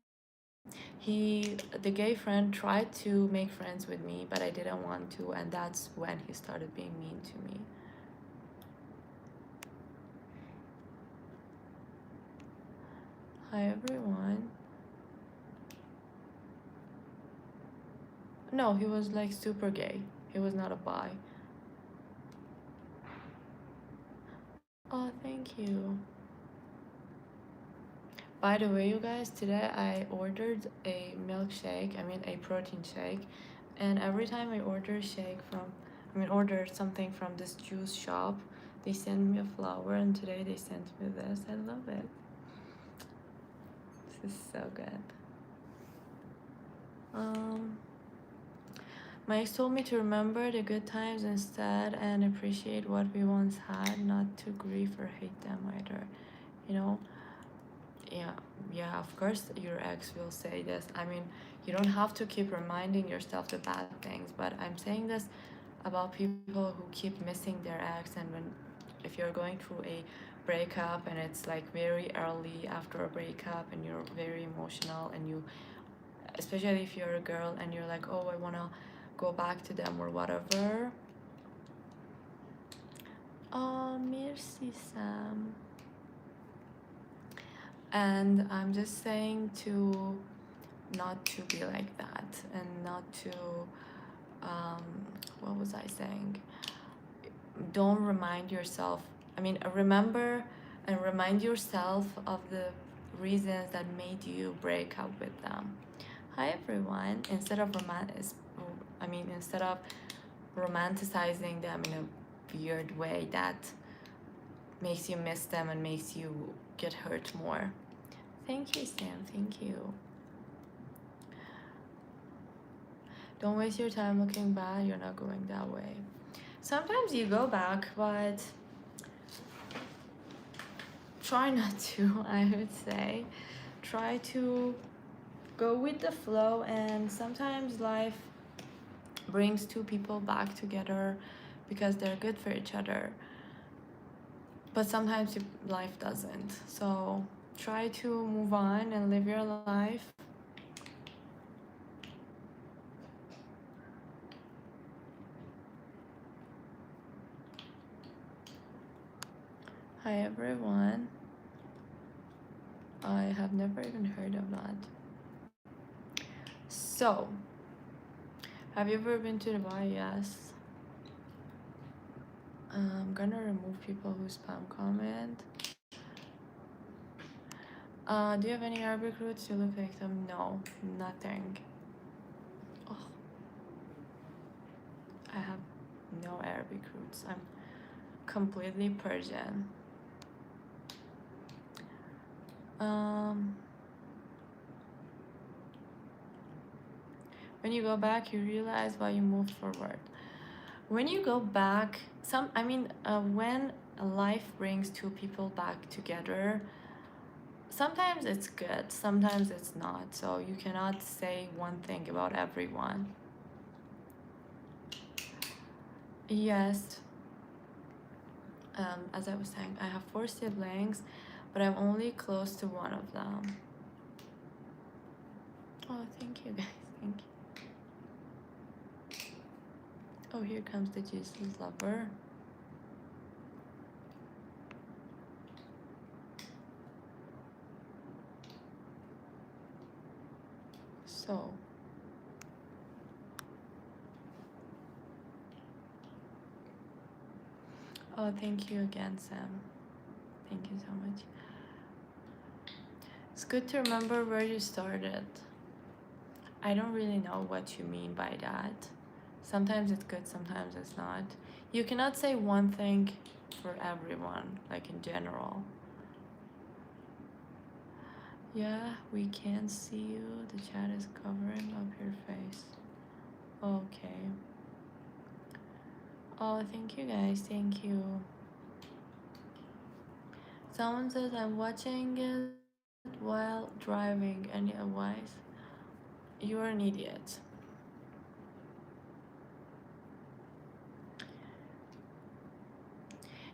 The gay friend, tried to make friends with me, but I didn't want to, and that's when he started being mean to me. Hi everyone. No, he was like super gay. He was not a bi. Oh, thank you. By the way, you guys, today I ordered a milkshake, I mean a protein shake, and every time I order something from this juice shop, they send me a flower, and today they sent me this. I love it. This is so good. My ex told me to remember the good times instead and appreciate what we once had, not to grieve or hate them either. You know, yeah, of course your ex will say this. I mean, you don't have to keep reminding yourself the bad things, but I'm saying this about people who keep missing their ex. And if you're going through a breakup and it's like very early after a breakup and you're very emotional, and you, especially if you're a girl and you're like, oh, I want to go back to them or whatever. Oh, merci, Sam. And I'm just saying to not to be like that, and not to what was I saying? Don't remind yourself. I mean, remember and remind yourself of the reasons that made you break up with them. Hi everyone. Instead of romanticizing them in a weird way that makes you miss them and makes you get hurt more. Thank you, Sam. Thank you. Don't waste your time looking back. You're not going that way. Sometimes you go back, but try not to, I would say. Try to go with the flow, and sometimes life brings two people back together because they're good for each other. But sometimes life doesn't. So try to move on and live your life. Hi everyone. I have never even heard of that. So, have you ever been to Dubai? Yes. I'm gonna remove people who spam comment. Do you have any Arabic roots? You look like them. No, nothing. Oh, I have no Arabic roots. I'm completely Persian. When you go back, you realize why you moved forward. When you go back, when life brings two people back together, sometimes it's good, sometimes it's not. So you cannot say one thing about everyone. Yes, as I was saying, I have four siblings, but I'm only close to one of them. Oh, thank you guys. Thank you. Oh, here comes the Jesus lover. So, oh, thank you again, Sam. Thank you so much. It's good to remember where you started. I don't really know what you mean by that. Sometimes it's good, sometimes it's not. You cannot say one thing for everyone, like in general. Yeah, we can see you. The chat is covering up your face. Okay. Oh, thank you guys. Thank you. Someone says I'm watching it while driving. Any advice? You are an idiot.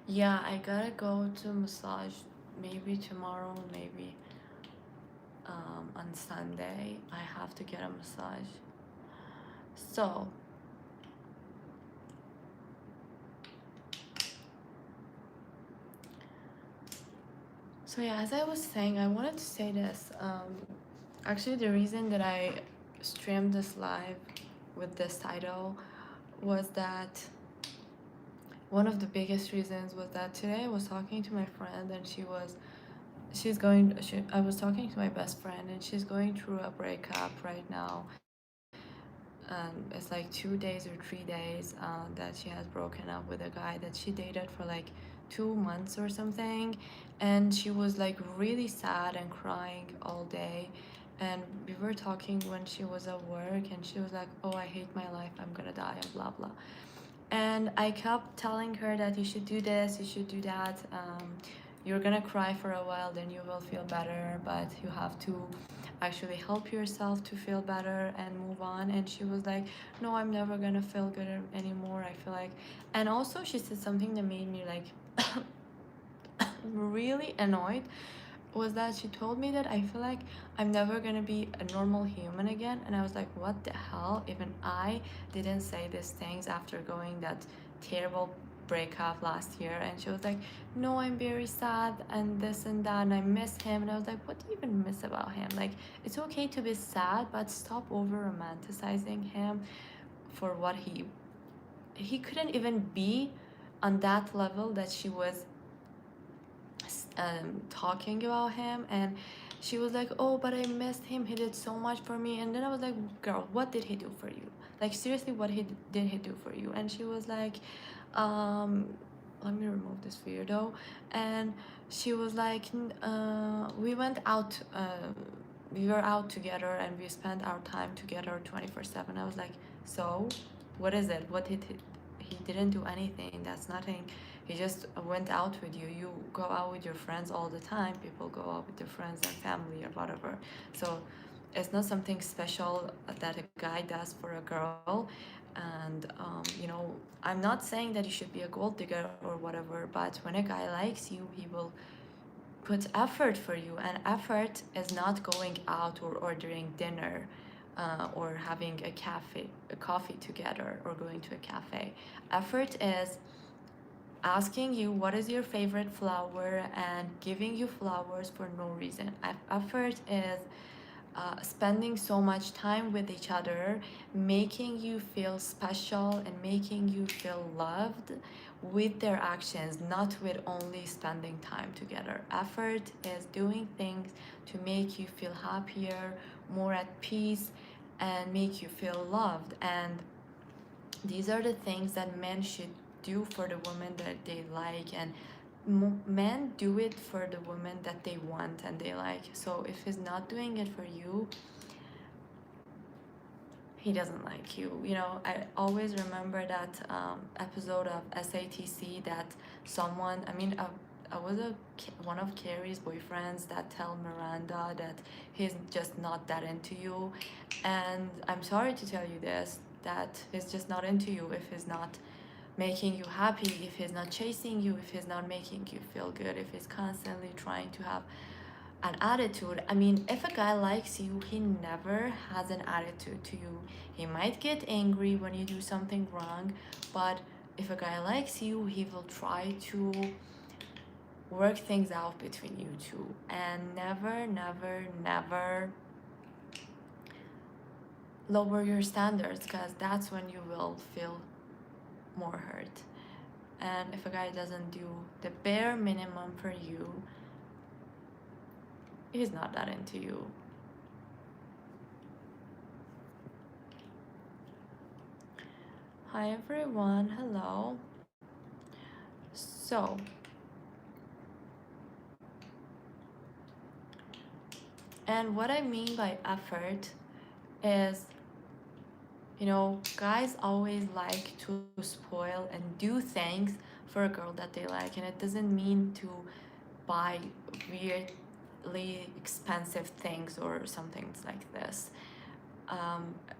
Yeah, I gotta go to massage maybe tomorrow, maybe on Sunday. I have to get a massage. So, yeah, as I was saying, I wanted to say this. Actually, the reason that I streamed this live with this title was that one of the biggest reasons was that today I was talking to my friend and I was talking to my best friend and she's going through a breakup right now. It's like 2 days or 3 days that she has broken up with a guy that she dated for like 2 months or something, and she was like really sad and crying all day. And we were talking when she was at work and she was like, oh, I hate my life, I'm gonna die, and blah blah. And I kept telling her that you should do this, you should do that. You're gonna cry for a while, then you will feel better, but you have to actually help yourself to feel better and move on. And she was like, no, I'm never gonna feel good anymore, I feel like. And also she said something that made me like really annoyed, was that she told me that I feel like I'm never gonna be a normal human again. And I was like, what the hell? Even I didn't say these things after going that terrible breakup last year. And she was like, no, I'm very sad and this and that, and I miss him. And I was like, what do you even miss about him? Like, it's okay to be sad, but stop over romanticizing him for what he couldn't even be on that level that she was talking about him. And she was like, oh, but I missed him, he did so much for me. And then I was like, girl, what did he do for you? Like, seriously, what did he do for you? And she was like, um let me remove this weirdo. And she was like, we went out, we were out together and we spent our time together 24/7. I was like, so what is it? What did he didn't do anything. That's nothing. He just went out with you. You go out with your friends all the time. People go out with their friends and family or whatever. So it's not something special that a guy does for a girl. And I'm not saying that you should be a gold digger or whatever, but when a guy likes you, he will put effort for you. And effort is not going out or ordering dinner, or having a coffee together, or going to a cafe. Effort is asking you what is your favorite flower and giving you flowers for no reason. Effort is spending so much time with each other, making you feel special and making you feel loved with their actions, not with only spending time together. Effort is doing things to make you feel happier, more at peace, and make you feel loved. And these are the things that men should do for the woman that they like, and men do it for the woman that they want and they like. So if he's not doing it for you, he doesn't like you. I always remember that episode of SATC that someone, I was one of Carrie's boyfriends that tell Miranda that he's just not that into you. And I'm sorry to tell you this, that he's just not into you if he's not making you happy, if he's not chasing you, if he's not making you feel good, if he's constantly trying to have an attitude. I mean, if a guy likes you, he never has an attitude to you. He might get angry when you do something wrong, but if a guy likes you, he will try to work things out between you two, and never, never, never lower your standards, because that's when you will feel more hurt. And if a guy doesn't do the bare minimum for you, he's not that into you. Hi everyone, hello. So, and what I mean by effort is, you know, guys always like to spoil and do things for a girl that they like, and it doesn't mean to buy weirdly expensive things or something like this.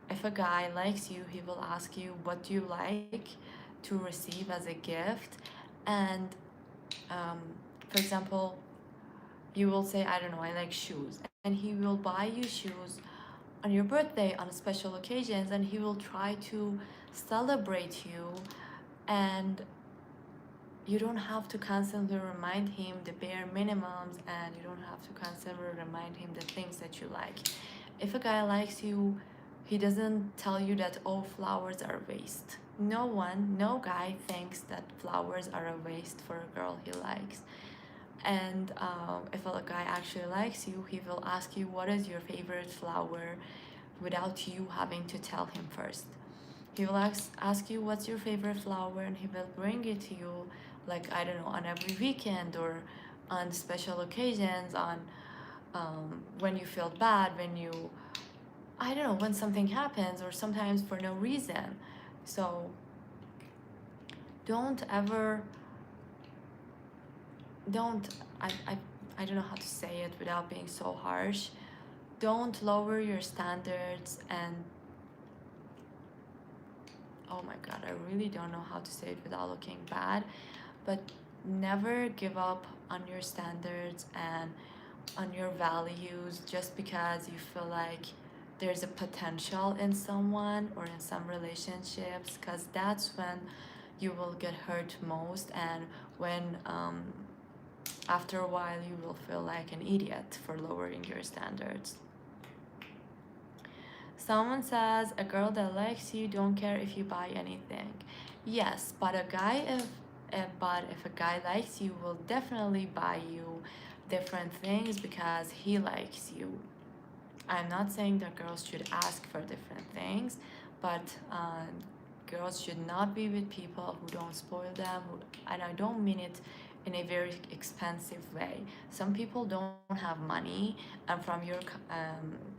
If a guy likes you, he will ask you what do you like to receive as a gift, and um, for example, you will say, I don't know, I like shoes, and he will buy you shoes on your birthday, on special occasions, and he will try to celebrate you, and you don't have to constantly remind him the bare minimums, and you don't have to constantly remind him the things that you like. If a guy likes you, he doesn't tell you that, oh, flowers are a waste. No guy thinks that flowers are a waste for a girl he likes. And if a guy actually likes you, he will ask you what is your favorite flower without you having to tell him first. He will ask you what's your favorite flower, and he will bring it to you, like, I don't know, on every weekend or on special occasions, on when you feel bad, when you, I don't know, when something happens, or sometimes for no reason. So don't ever, don't, I don't know how to say it without being so harsh. Don't lower your standards, and oh my god, I really don't know how to say it without looking bad, but never give up on your standards and on your values just because you feel like there's a potential in someone or in some relationships, because that's when you will get hurt most, and when after a while you will feel like an idiot for lowering your standards. Someone says a girl that likes you don't care if you buy anything. Yes, but if a guy likes you, will definitely buy you different things because he likes you. I'm not saying that girls should ask for different things, but girls should not be with people who don't spoil them. And I don't mean it in a very expensive way. Some people don't have money, and from your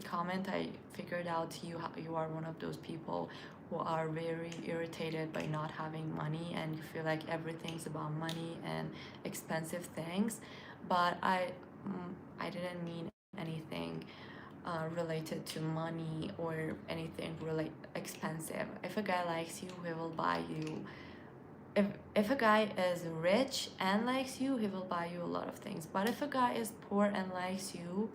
comment, I figured out you are one of those people who are very irritated by not having money, and you feel like everything's about money and expensive things. But I didn't mean anything related to money or anything really expensive. If a guy likes you, he will buy you. If a guy is rich and likes you, he will buy you a lot of things. But if a guy is poor and likes you,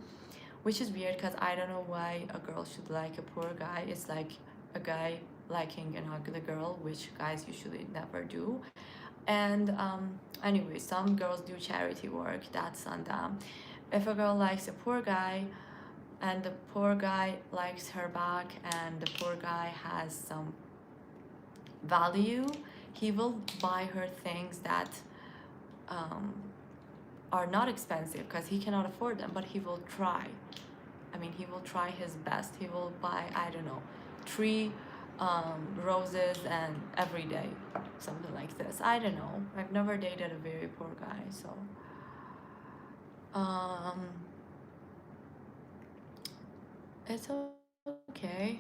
which is weird because I don't know why a girl should like a poor guy. It's like a guy liking an ugly girl, which guys usually never do. And anyway, some girls do charity work, that's on them. If a girl likes a poor guy, and the poor guy likes her back, and the poor guy has some value, he will buy her things that um, are not expensive because he cannot afford them, but he will try. I mean, he will try his best. He will buy, I don't know, 3 roses and every day, something like this. I don't know. I've never dated a very poor guy, so it's okay.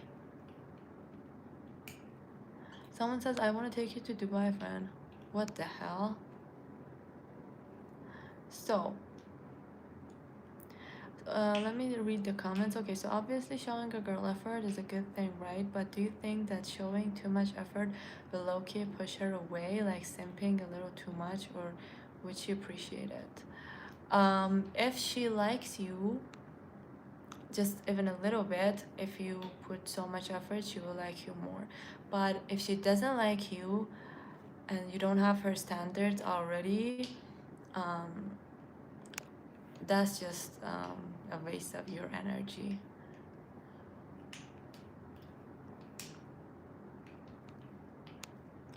Someone says, I want to take you to Dubai, friend. What the hell? So, let me read the comments. Okay, so obviously showing a girl effort is a good thing, right? But do you think that showing too much effort will low-key push her away, like simping a little too much, or would she appreciate it? If she likes you, just even a little bit, if you put so much effort, she will like you more. But if she doesn't like you and you don't have her standards already, um, that's just a waste of your energy.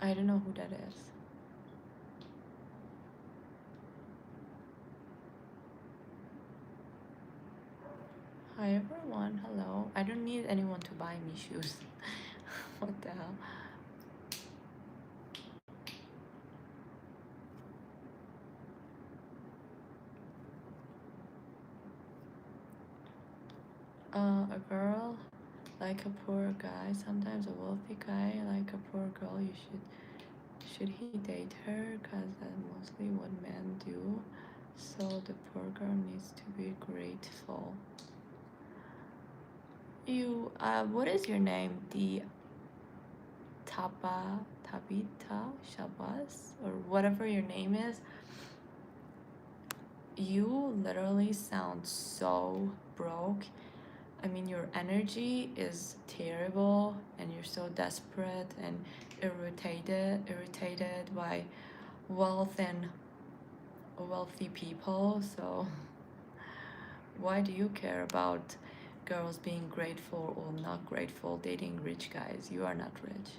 I don't know who that is. Hi everyone, hello. I don't need anyone to buy me shoes. What the hell? A girl like a poor guy, sometimes a wealthy guy like a poor girl. Should he date her? Cause that's mostly what men do. So the poor girl needs to be grateful. You what is your name? The Tabita Shabazz or whatever your name is. You literally sound so broke. I mean, your energy is terrible and you're so desperate and irritated by wealth and wealthy people. So why do you care about girls being grateful or not grateful dating rich guys? You are not rich.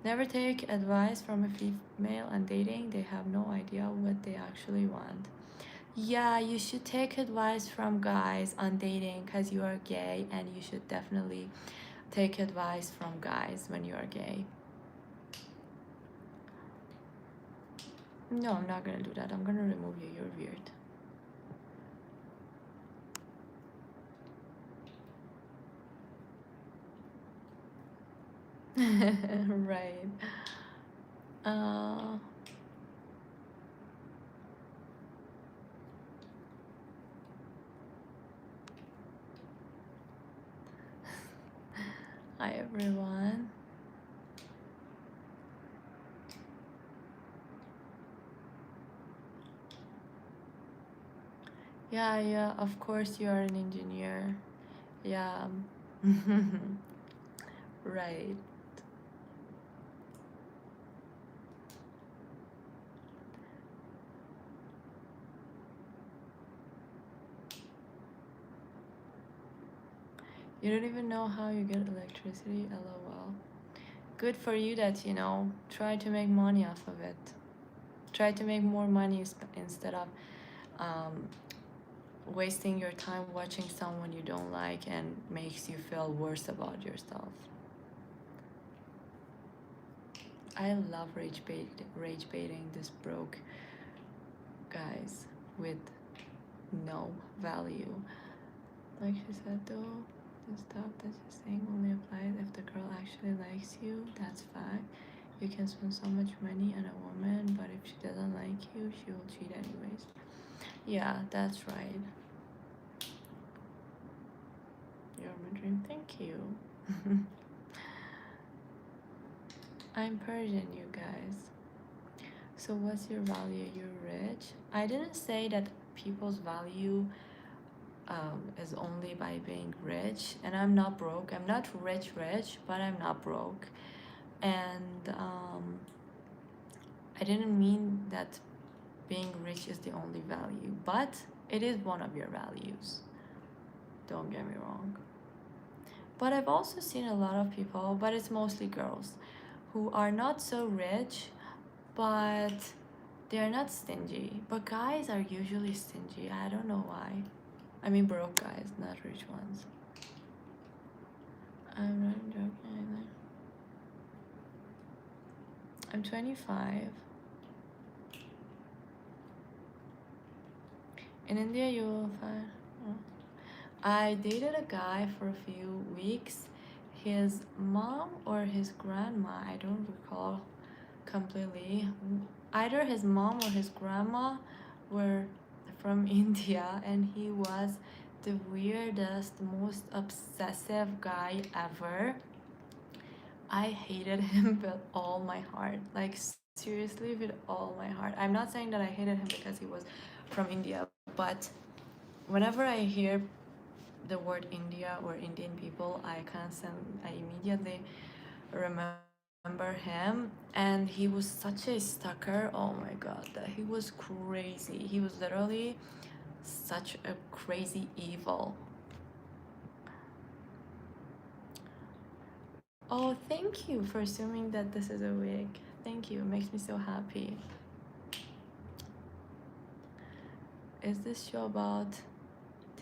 Never take advice from a female on dating. They have no idea what they actually want. Yeah, you should take advice from guys on dating because you are gay, and you should definitely take advice from guys when you are gay. No, I'm not gonna do that. I'm gonna remove you. You're weird. Right. Uh, Hi everyone. Yeah, of course you are an engineer. Yeah. Right. You don't even know how you get electricity, lol. Good for you that, try to make money off of it. Try to make more money instead of um, wasting your time watching someone you don't like and makes you feel worse about yourself. I love rage baiting this broke guys with no value. Like she said though, the stuff that she's saying only applies if the girl actually likes you. That's fact. You can spend so much money on a woman, but if she doesn't like you, she will cheat anyways. Yeah, that's right. You're my dream. Thank you. I'm Persian, you guys. So what's your value? You're rich. I didn't say that people's value is only by being rich, and I'm not broke. I'm not rich, but I'm not broke. And I didn't mean that being rich is the only value, but it is one of your values. Don't get me wrong. But I've also seen a lot of people, but it's mostly girls, who are not so rich, but they're not stingy. But guys are usually stingy. I don't know why. I mean, broke guys, not rich ones. I'm not joking either. I'm 25. In India, you will find. Oh. I dated a guy for a few weeks. His mom or his grandma, I don't recall completely. Either his mom or his grandma were from India, and he was the weirdest, most obsessive guy ever. I hated him with all my heart. Like, seriously, with all my heart. I'm not saying that I hated him because he was from India, but whenever I hear the word India or Indian people, I immediately remember him. And he was such a stalker. Oh my god, that he was crazy. He was literally such a crazy evil. Oh, thank you for assuming that this is a wig. Thank you, it makes me so happy. Is this show about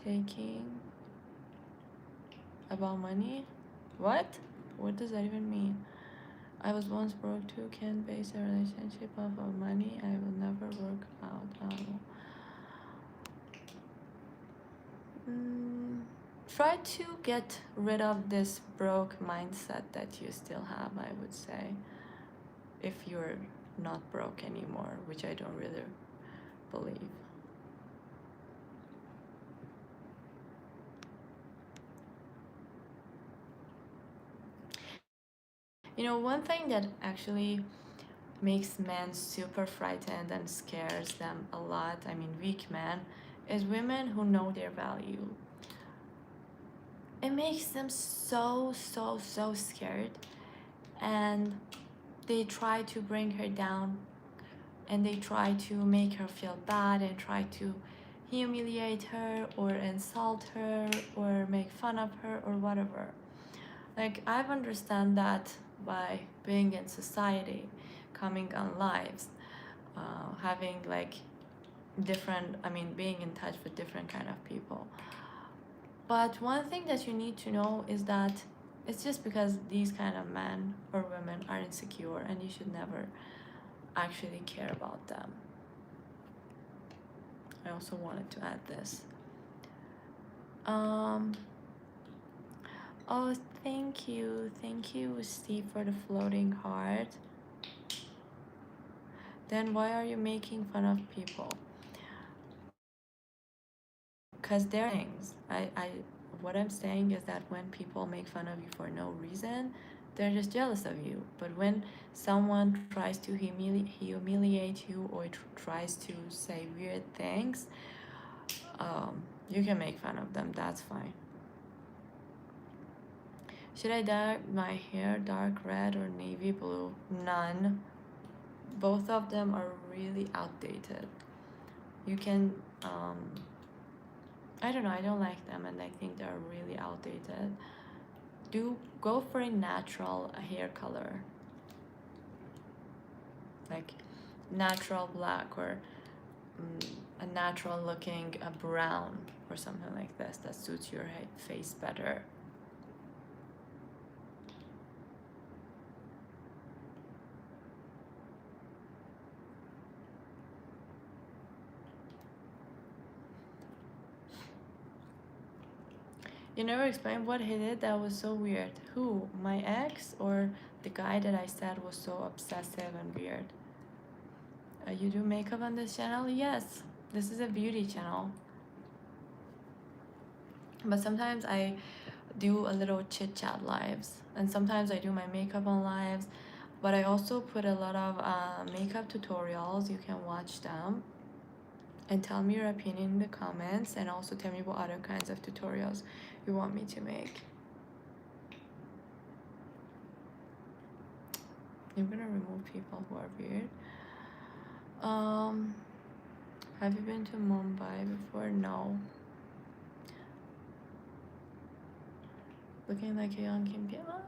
taking about money? What? What does that even mean? I was once broke too. Can't base a relationship off of money. I will never work out. Try to get rid of this broke mindset that you still have, I would say, if you're not broke anymore, which I don't really believe. You know, one thing that actually makes men super frightened and scares them a lot, I mean weak men, is women who know their value. It makes them so scared, and they try to bring her down, and they try to make her feel bad and try to humiliate her or insult her or make fun of her or whatever. Like, I've understand that by being in society, coming on lives, having like different, I mean, being in touch with different kind of people. But one thing that you need to know is that it's just because these kind of men or women are insecure, and you should never actually care about them. I also wanted to add this. Oh, thank you, Steve, for the floating heart. Then why are you making fun of people? Because they're things. What I'm saying is that when people make fun of you for no reason, they're just jealous of you. But when someone tries to humiliate you or tries to say weird things, you can make fun of them. That's fine. Should I dye my hair dark red or navy blue? None. Both of them are really outdated. You can, I don't know, I don't like them, and I think they're really outdated. Do go for a natural hair color, like natural black, or a natural looking brown or something like this that suits your face better. You never explained what he did. That was so weird. Who? My ex or the guy that I said was so obsessive and weird? You do makeup on this channel? Yes. This is a beauty channel. But sometimes I do a little chit chat lives, and sometimes I do my makeup on lives. But I also put a lot of makeup tutorials. You can watch them and tell me your opinion in the comments, and also tell me what other kinds of tutorials you want me to make. I'm gonna remove people who are weird. Have you been to Mumbai before? No. Looking like a young Kim Pila?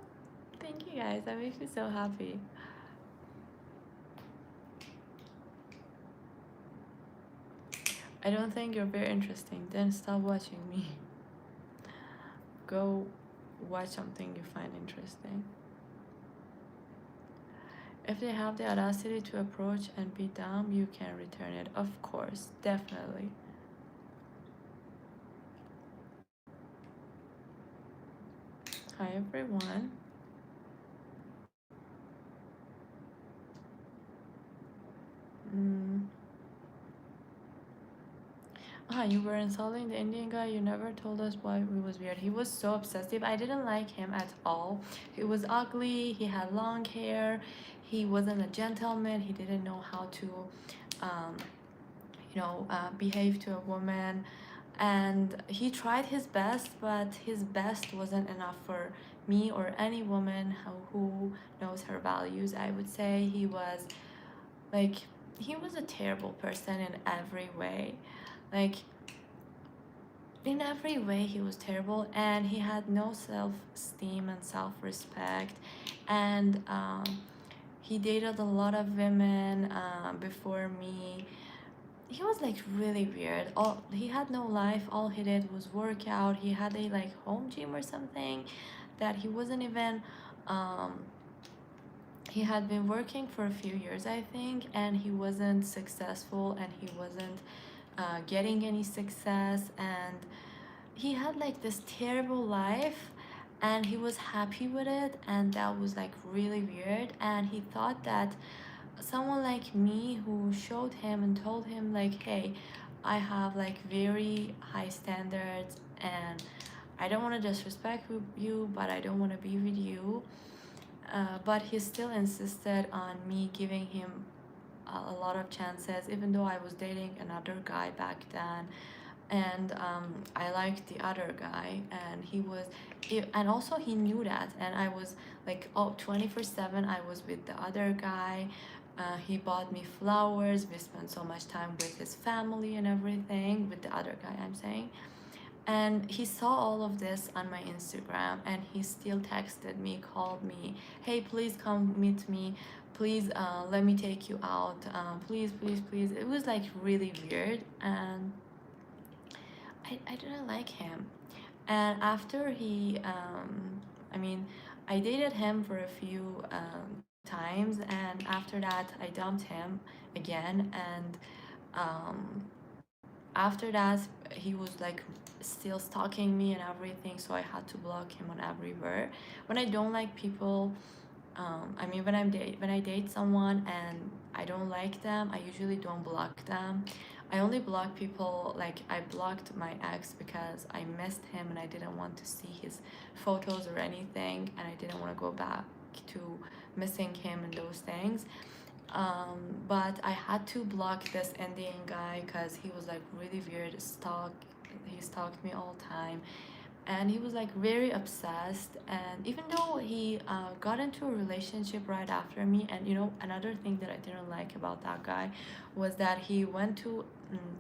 Thank you guys, that makes me so happy. I don't think you're very interesting. Then stop watching me. Go watch something you find interesting. If they have the audacity to approach and be dumb, you can return it. Of course, definitely. Hi everyone. You were insulting the Indian guy. You never told us why it was weird. He was so obsessive. I didn't like him at all. He was ugly. He had long hair. He wasn't a gentleman. He didn't know how to, um, behave to a woman. And he tried his best, but his best wasn't enough for me or any woman who knows her values. I would say like he was a terrible person in every way. Like in every way he was terrible, and he had no self-esteem and self-respect. And he dated a lot of women before me. He was like really weird. All he had no life. All he did was work out. He had a like home gym or something that he wasn't even um, he had been working for a few years, I think, and he wasn't successful, and he wasn't getting any success. And he had like this terrible life, and he was happy with it, and that was like really weird. And he thought that someone like me who showed him and told him like, hey, I have like very high standards, and I don't want to disrespect you, but I don't want to be with you. But he still insisted on me giving him a lot of chances, even though I was dating another guy back then. And I liked the other guy, and and also he knew that. And I was like, oh, 24/7 I was with the other guy. He bought me flowers. We spent so much time with his family and everything, with the other guy, I'm saying. And he saw all of this on my Instagram, and he still texted me, called me, hey, please come meet me, please let me take you out, please, please, please. It was like really weird, and I didn't like him. And after I mean, I dated him for a few times, and after that I dumped him again. And um, after that he was like still stalking me and everything, so I had to block him on everywhere. When I don't like people, when I date someone and I don't like them, I usually don't block them. I only block people, like I blocked my ex because I missed him and I didn't want to see his photos or anything, and I didn't want to go back to missing him and those things. But I had to block this Indian guy because he was like really weird. He stalked me all the time, and he was like very obsessed. And even though he got into a relationship right after me, and another thing that I didn't like about that guy was that he went to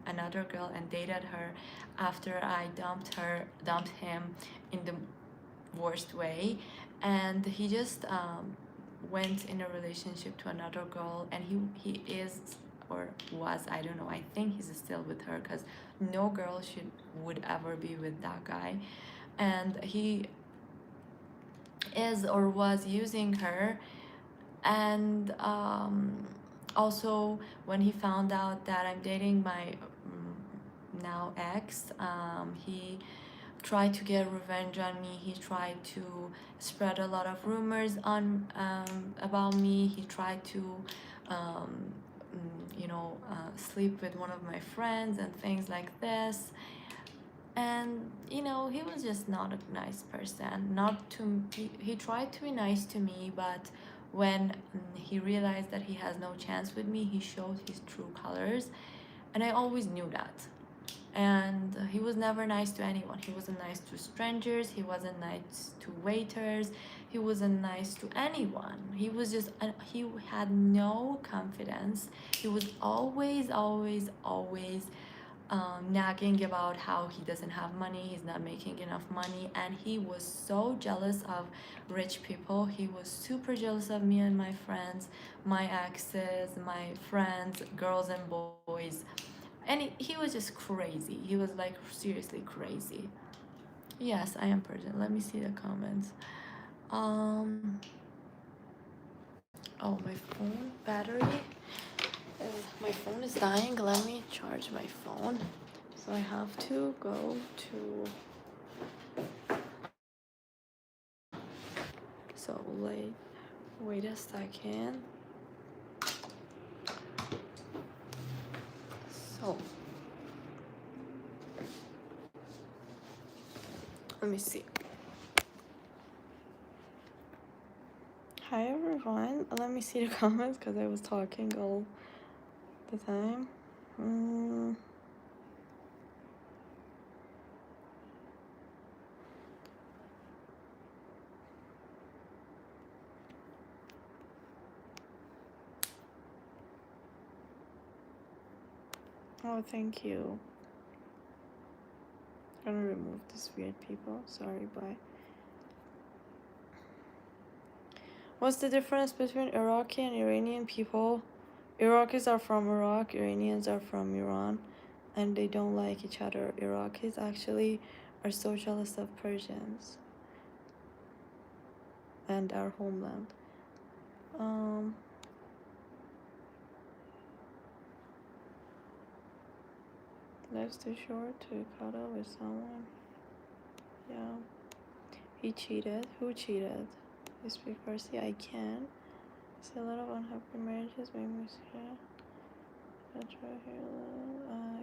another girl and dated her after I dumped him in the worst way. And he just went in a relationship to another girl, and he is or was, I don't know, I think he's still with her, because no girl would ever be with that guy. And he is or was using her. And also, when he found out that I'm dating my now ex, he tried to get revenge on me. He tried to spread a lot of rumors on about me. He tried to sleep with one of my friends and things like this. And he was just not a nice person. Not to he tried to be nice to me, but when he realized that he has no chance with me, he showed his true colors. And I always knew that. And he was never nice to anyone. He wasn't nice to strangers. He wasn't nice to waiters. He wasn't nice to anyone. He was just he had no confidence. He was always, always, always nagging about how he doesn't have money, he's not making enough money. And he was so jealous of rich people. He was super jealous of me and my friends, my exes, my friends, girls and boys. And he was just crazy. He was like seriously crazy. Yes, I am Persian. Let me see the comments. um oh, my phone battery, my phone is dying. Let me charge my phone. So I have to go to. So wait a second. So Let me see. Hi everyone. Let me see the comments because I was talking all the time. Oh, thank you. I'm gonna remove these weird people. Sorry, bye. What's the difference between Iraqi and Iranian people? Iraqis are from Iraq, Iranians are from Iran, and they don't like each other. Iraqis actually are so jealous of Persians and our homeland. Life's too short to cuddle with someone. Yeah. He cheated. Who cheated? You speak Farsi? I can. See, a lot of unhappy marriages make me scared.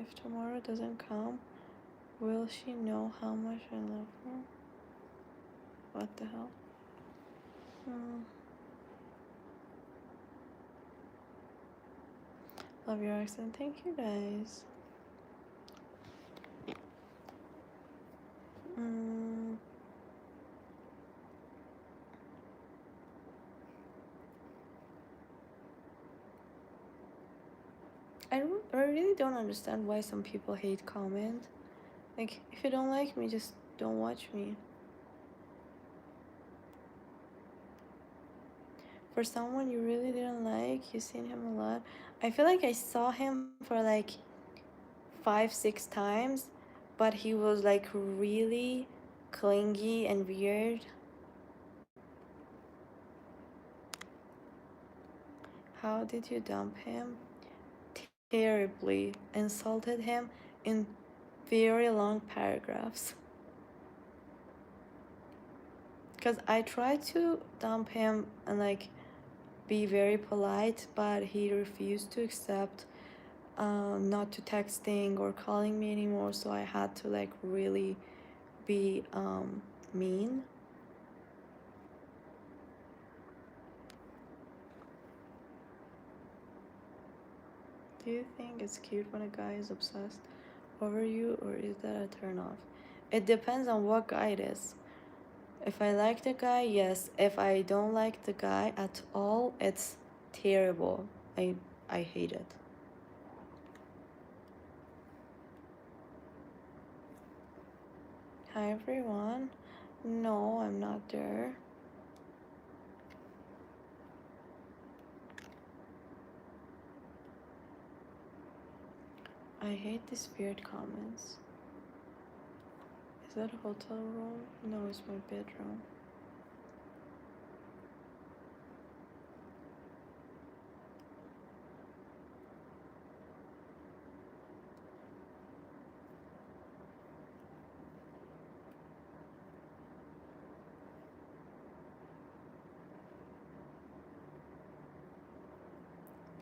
If tomorrow doesn't come, will she know how much I love her? What the hell? Love your accent. Thank you guys. I really don't understand why some people hate comment. Like, if you don't like me, just don't watch me. For someone you really didn't like, you've seen him a lot. I feel like I saw him for like 5-6 times, but he was like really clingy and weird. How did you dump him? Terribly. Insulted him in very long paragraphs. Because I tried to dump him and like be very polite, but he refused to accept not to texting or calling me anymore, so I had to like really be mean. Do you think it's cute when a guy is obsessed over you, or is that a turn off? It depends on what guy it is. If I like the guy, yes. If I don't like the guy at all, it's terrible. I hate it. Hi everyone. No, I'm not there. I hate these weird comments. Is that a hotel room? No, it's my bedroom.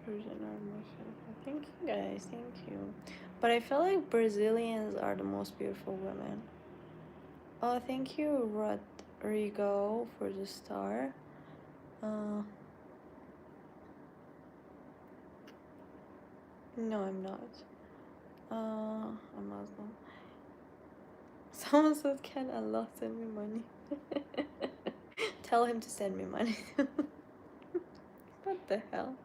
Persian are my favorite. Thank you guys, thank you. But I feel like Brazilians are the most beautiful women. Oh, thank you, Rodrigo, for the star. No, I'm not. I'm Muslim. Someone said, can Allah send me money? Tell him to send me money. What the hell?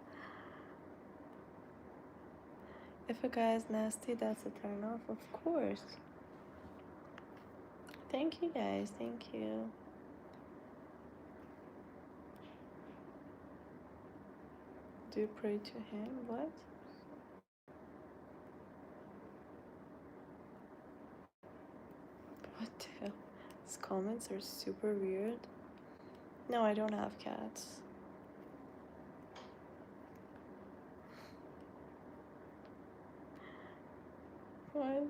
If a guy is nasty, that's a turn off, of course. Thank you guys, thank you. Do you pray to him? What? What the hell? These comments are super weird. No, I don't have cats. What?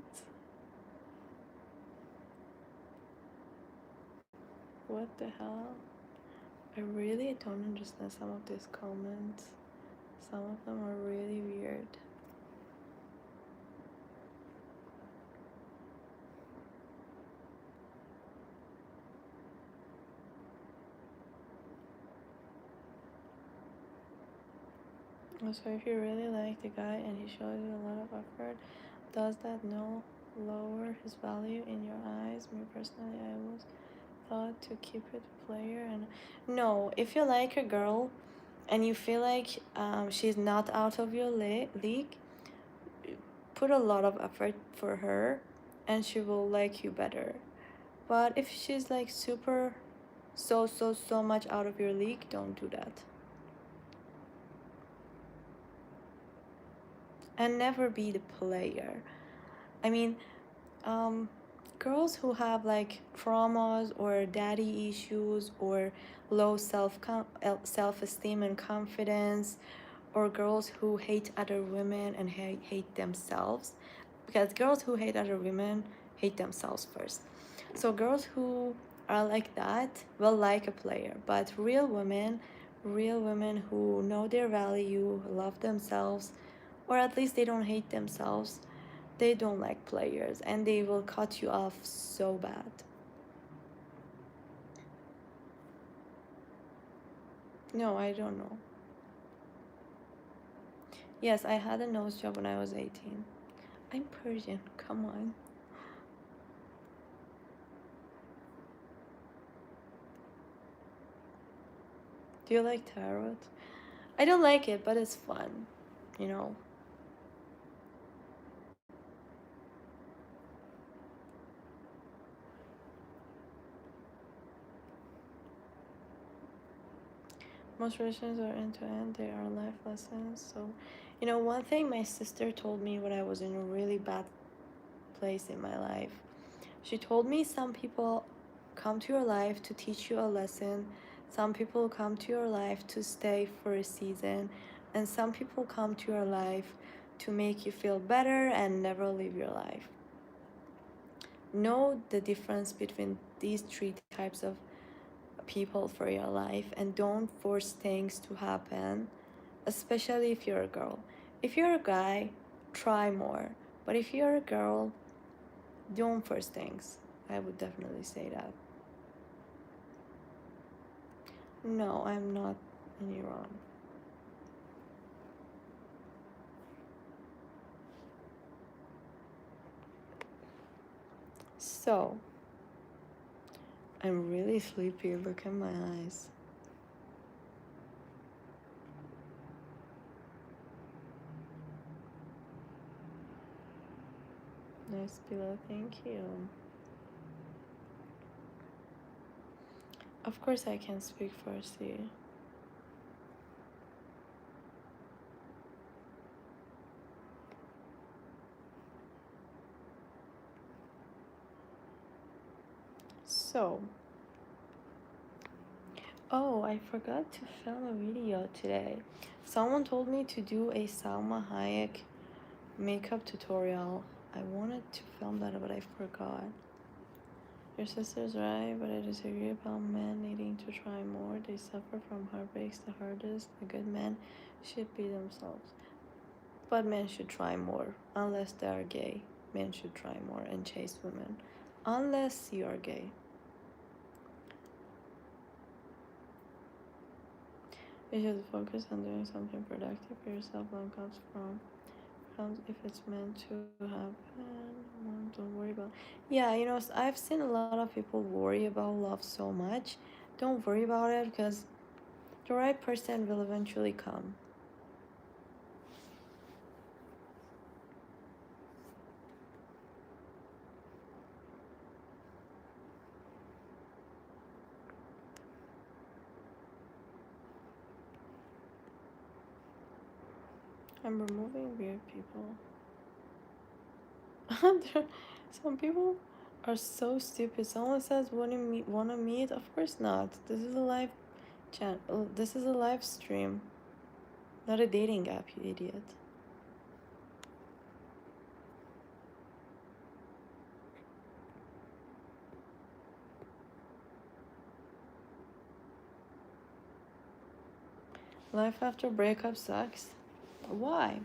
What the hell? I really don't understand some of these comments. Some of them are really weird. So if you really like the guy and he shows you a lot of effort, does that no lower his value in your eyes? Me personally, I was thought to keep it player. And no, if you like a girl and you feel like she's not out of your league, put a lot of effort for her and she will like you better. But if she's like super so much out of your league, don't do that. And never be the player. I mean, um, girls who have like traumas or daddy issues or low self esteem and confidence, or girls who hate other women and hate themselves, because girls who hate other women hate themselves first. So girls who are like that will like a player, but real women who know their value, love themselves, or at least they don't hate themselves, they don't like players and they will cut you off so bad. No, I don't know. Yes, I had a nose job when I was 18. I'm Persian, come on. Do you like tarot? I don't like it, but it's fun, you know. Most religions are end to end, they are life lessons. So, one thing my sister told me when I was in a really bad place in my life, she told me some people come to your life to teach you a lesson, some people come to your life to stay for a season, and some people come to your life to make you feel better and never leave your life. Know the difference between these three types of people for your life and don't force things to happen, especially if you're a girl. If you're a guy, try more. But if you're a girl, don't force things. I would definitely say that. No, I'm not in Iran. So, I'm really sleepy. Look at my eyes. Nice pillow, thank you. Of course, I can speak Farsi. So, oh, I forgot to film a video today. Someone told me to do a Salma Hayek makeup tutorial. I wanted to film that, but I forgot. Your sister's right, but I disagree about men needing to try more. They suffer from heartbreaks the hardest. A good man should be themselves. But men should try more, unless they are gay. Men should try more and chase women, unless you are gay. You should focus on doing something productive for yourself. Love comes if it's meant to happen. Don't worry about. Yeah, I've seen a lot of people worry about love so much. Don't worry about it because the right person will eventually come. I'm removing weird people. Some people are so stupid. Someone says wanna meet? Of course not. This is a live chat. This is a live stream, not a dating app, you idiot. Life after breakup sucks. Why?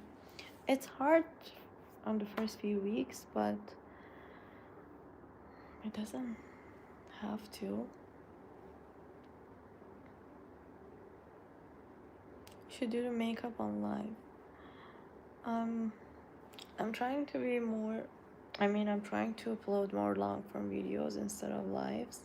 It's hard on the first few weeks, but it doesn't have to. You should do the makeup on live. I'm trying to be more. I'm trying to upload more long form videos instead of lives.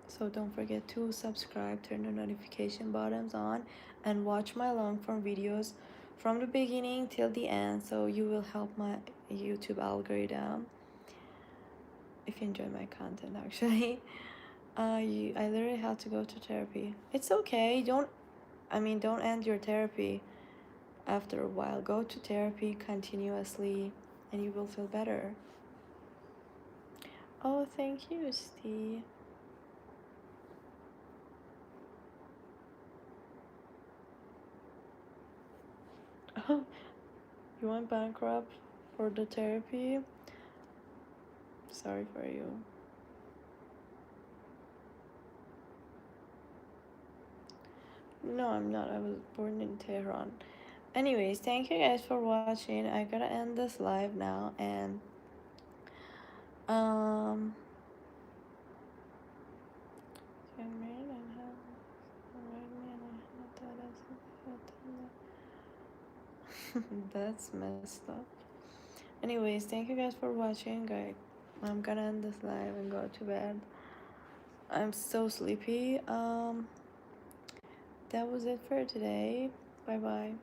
So don't forget to subscribe, turn the notification buttons on, and watch my long form videos from the beginning till the end, so you will help my YouTube algorithm if you enjoy my content actually. I literally had to go to therapy. It's okay. Don't end your therapy after a while. Go to therapy continuously and you will feel better. Oh, thank you, Steve. Oh, you went bankrupt for the therapy? Sorry for you. No, I'm not. I was born in Tehran. Anyways, thank you guys for watching. I gotta end this live now, and um that's messed up. Anyways, thank you guys for watching, guys. I'm gonna end this live and go to bed. I'm so sleepy. That was it for today. Bye bye.